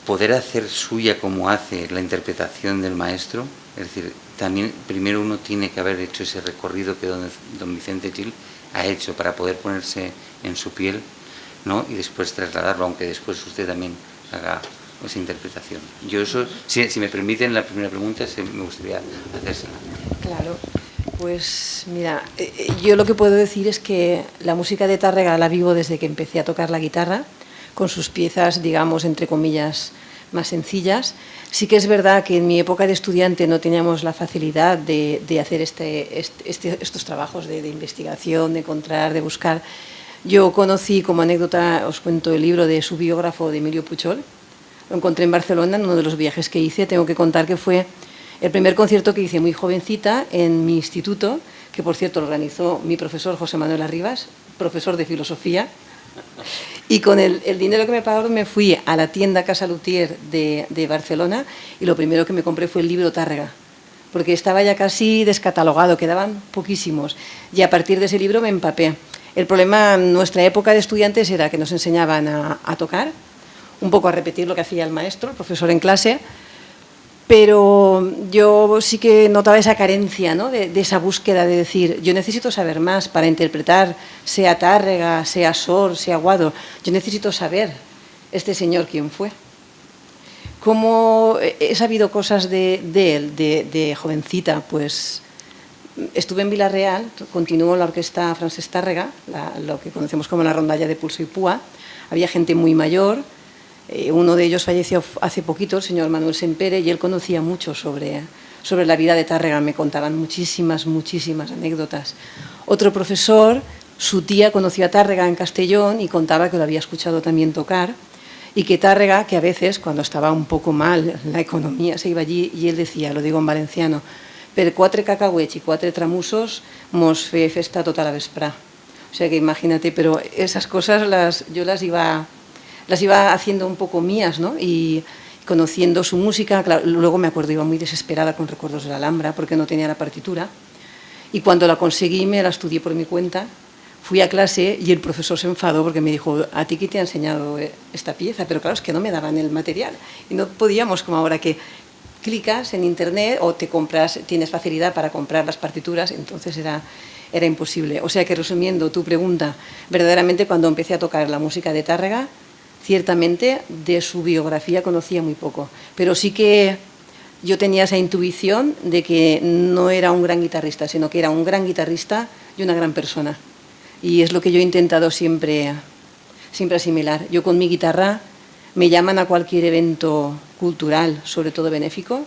poder hacer suya como hace la interpretación del maestro, es decir, también primero uno tiene que haber hecho ese recorrido que don Vicente Gil ha hecho para poder ponerse en su piel, ¿no?, y después trasladarlo, aunque después usted también haga esa interpretación. Yo eso, si me permiten, la primera pregunta me gustaría hacérsela. Claro, pues mira, yo lo que puedo decir es que la música de Tárrega la vivo desde que empecé a tocar la guitarra, con sus piezas, digamos, entre comillas, más sencillas. Sí que es verdad que en mi época de estudiante no teníamos la facilidad de hacer estos trabajos de investigación, de encontrar, de buscar. Yo conocí, como anécdota, os cuento el libro de su biógrafo, de Emilio Puchol. Lo encontré en Barcelona en uno de los viajes que hice. Tengo que contar que fue el primer concierto que hice muy jovencita en mi instituto, que por cierto lo organizó mi profesor José Manuel Arribas, profesor de filosofía. Y con el dinero que me pagaron me fui a la tienda Casa Luthier de Barcelona y lo primero que me compré fue el libro Tárrega, porque estaba ya casi descatalogado, quedaban poquísimos. Y a partir de ese libro me empapé. El problema en nuestra época de estudiantes era que nos enseñaban a tocar, un poco a repetir lo que hacía el maestro, el profesor en clase, pero yo sí que notaba esa carencia, ¿no?, de esa búsqueda de decir, yo necesito saber más para interpretar, sea Tárrega, sea Sor, sea Guado, yo necesito saber este señor quién fue. ¿Cómo he sabido cosas de él, de jovencita? Pues estuve en Villarreal, continuó la orquesta Francesc Tárrega, lo que conocemos como la rondalla de Pulso y Púa. Había gente muy mayor. Uno de ellos falleció hace poquito, el señor Manuel Sempere, y él conocía mucho sobre la vida de Tárrega. Me contaban muchísimas anécdotas. Otro profesor, su tía conoció a Tárrega en Castellón y contaba que lo había escuchado también tocar, y que Tárrega, que a veces, cuando estaba un poco mal la economía, se iba allí y él decía, lo digo en valenciano, per 4 cacauets y 4 tramusos mos fe festa tota la vesprà. O sea que imagínate, pero esas cosas yo las iba haciendo un poco mías, ¿no? Y conociendo su música, claro, luego me acuerdo, iba muy desesperada con Recuerdos de la Alhambra porque no tenía la partitura, y cuando la conseguí me la estudié por mi cuenta, fui a clase y el profesor se enfadó porque me dijo, ¿a ti quién te ha enseñado esta pieza? Pero claro, es que no me daban el material y no podíamos, como ahora que clicas en internet o tienes facilidad para comprar las partituras, entonces era imposible. O sea que, resumiendo tu pregunta, verdaderamente cuando empecé a tocar la música de Tárrega, ciertamente de su biografía conocía muy poco, pero sí que yo tenía esa intuición de que no era un gran guitarrista, sino que era un gran guitarrista y una gran persona. Y es lo que yo he intentado siempre asimilar. Yo con mi guitarra me llaman a cualquier evento cultural, sobre todo benéfico,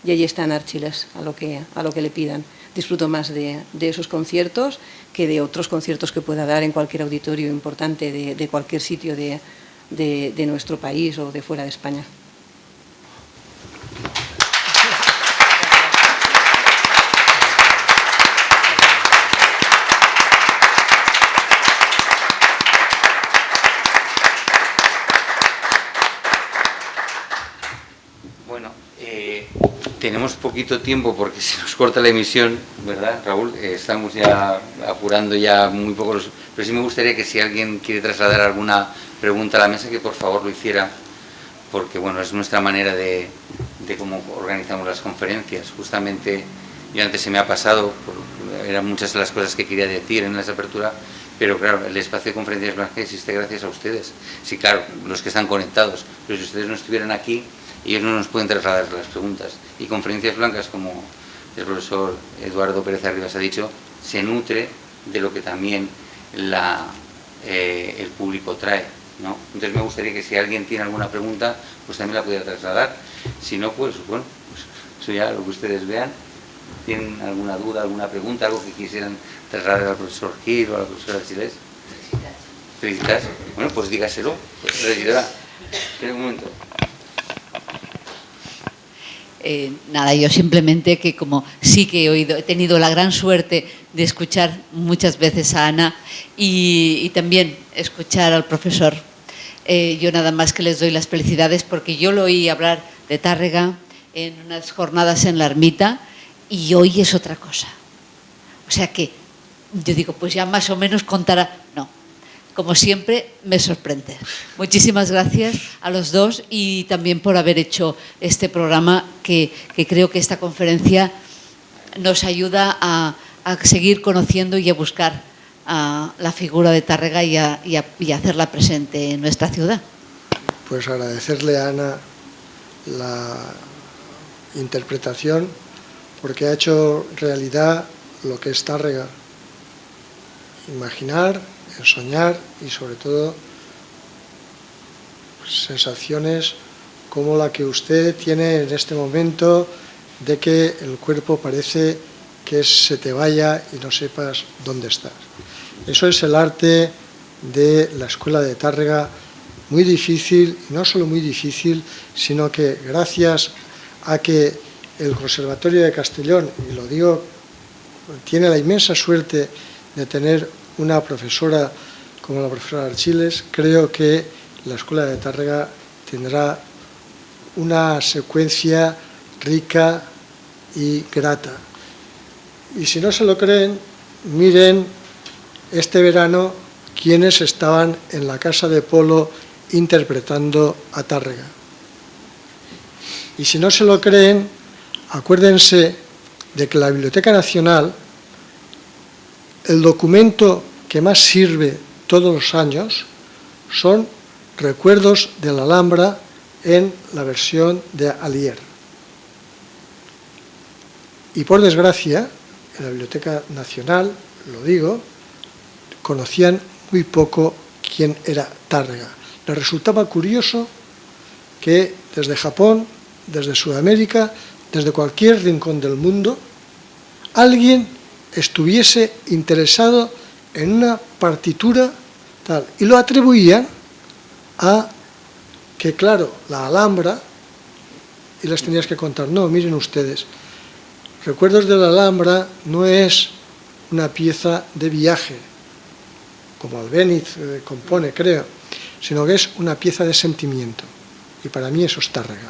y allí está en Archiles, a lo que le pidan. Disfruto más de esos conciertos que de otros conciertos que pueda dar en cualquier auditorio importante de cualquier sitio de nuestro país o de fuera de España. Tenemos poquito tiempo porque se nos corta la emisión, ¿verdad, Raúl? Estamos ya apurando ya muy poco, pero sí me gustaría que si alguien quiere trasladar alguna pregunta a la mesa, que por favor lo hiciera, porque bueno, es nuestra manera de cómo organizamos las conferencias. Justamente, yo antes se me ha pasado, eran muchas de las cosas que quería decir en esa apertura, pero claro, el espacio de conferencias blancas existe gracias a ustedes. Sí, claro, los que están conectados, pero si ustedes no estuvieran aquí, ellos no nos pueden trasladar las preguntas. Y Conferencias Blancas, como el profesor Eduardo Pérez Arribas ha dicho, se nutre de lo que también el público trae, ¿no? Entonces me gustaría que si alguien tiene alguna pregunta, pues también la pudiera trasladar. Si no, pues bueno, pues eso ya lo que ustedes vean. ¿Tienen alguna duda, alguna pregunta, algo que quisieran trasladar al profesor Gil o a la profesora Archiles? Felicitarse. Bueno, pues dígaselo. Pues, regidora, espera un momento. Nada, yo simplemente que como sí que he tenido la gran suerte de escuchar muchas veces a Ana y también escuchar al profesor, yo nada más que les doy las felicidades porque yo lo oí hablar de Tárrega en unas jornadas en la ermita y hoy es otra cosa. O sea que yo digo, pues ya más o menos contará. No, como siempre me sorprende. Muchísimas gracias a los dos y también por haber hecho este programa que creo que esta conferencia nos ayuda a seguir conociendo y a buscar la figura de Tárrega y a hacerla presente en nuestra ciudad. Pues agradecerle a Ana la interpretación porque ha hecho realidad lo que es Tárrega. Imaginar, el soñar y sobre todo sensaciones como la que usted tiene en este momento de que el cuerpo parece que se te vaya y no sepas dónde estás. Eso es el arte de la Escuela de Tárrega, muy difícil, y no solo muy difícil, sino que gracias a que el Conservatorio de Castellón, y lo digo, tiene la inmensa suerte de tener una profesora como la profesora Archiles, creo que la Escuela de Tárrega tendrá una secuencia rica y grata. Y si no se lo creen, miren este verano quienes estaban en la Casa de Polo interpretando a Tárrega. Y si no se lo creen, acuérdense de que la Biblioteca Nacional, el documento que más sirve todos los años son recuerdos de la Alhambra en la versión de Alier. Y por desgracia, en la Biblioteca Nacional, lo digo, conocían muy poco quién era Tárrega. Les resultaba curioso que desde Japón, desde Sudamérica, desde cualquier rincón del mundo, alguien estuviese interesado en una partitura tal, y lo atribuían a que, claro, la Alhambra, y les tenías que contar, no, miren ustedes, Recuerdos de la Alhambra no es una pieza de viaje, como Albéniz compone, creo, sino que es una pieza de sentimiento, y para mí eso es Tárrega,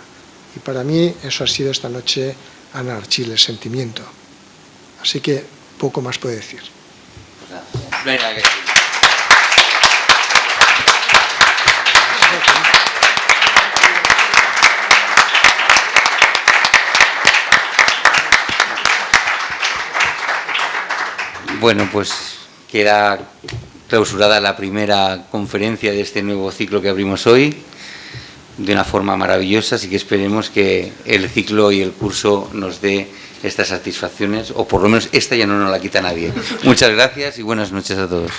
y para mí eso ha sido esta noche Ana Archiles, sentimiento. Así que poco más puedo decir. Bueno, pues queda clausurada la primera conferencia de este nuevo ciclo que abrimos hoy, de una forma maravillosa, así que esperemos que el ciclo y el curso nos dé estas satisfacciones, o por lo menos esta ya no nos la quita nadie. Muchas gracias y buenas noches a todos.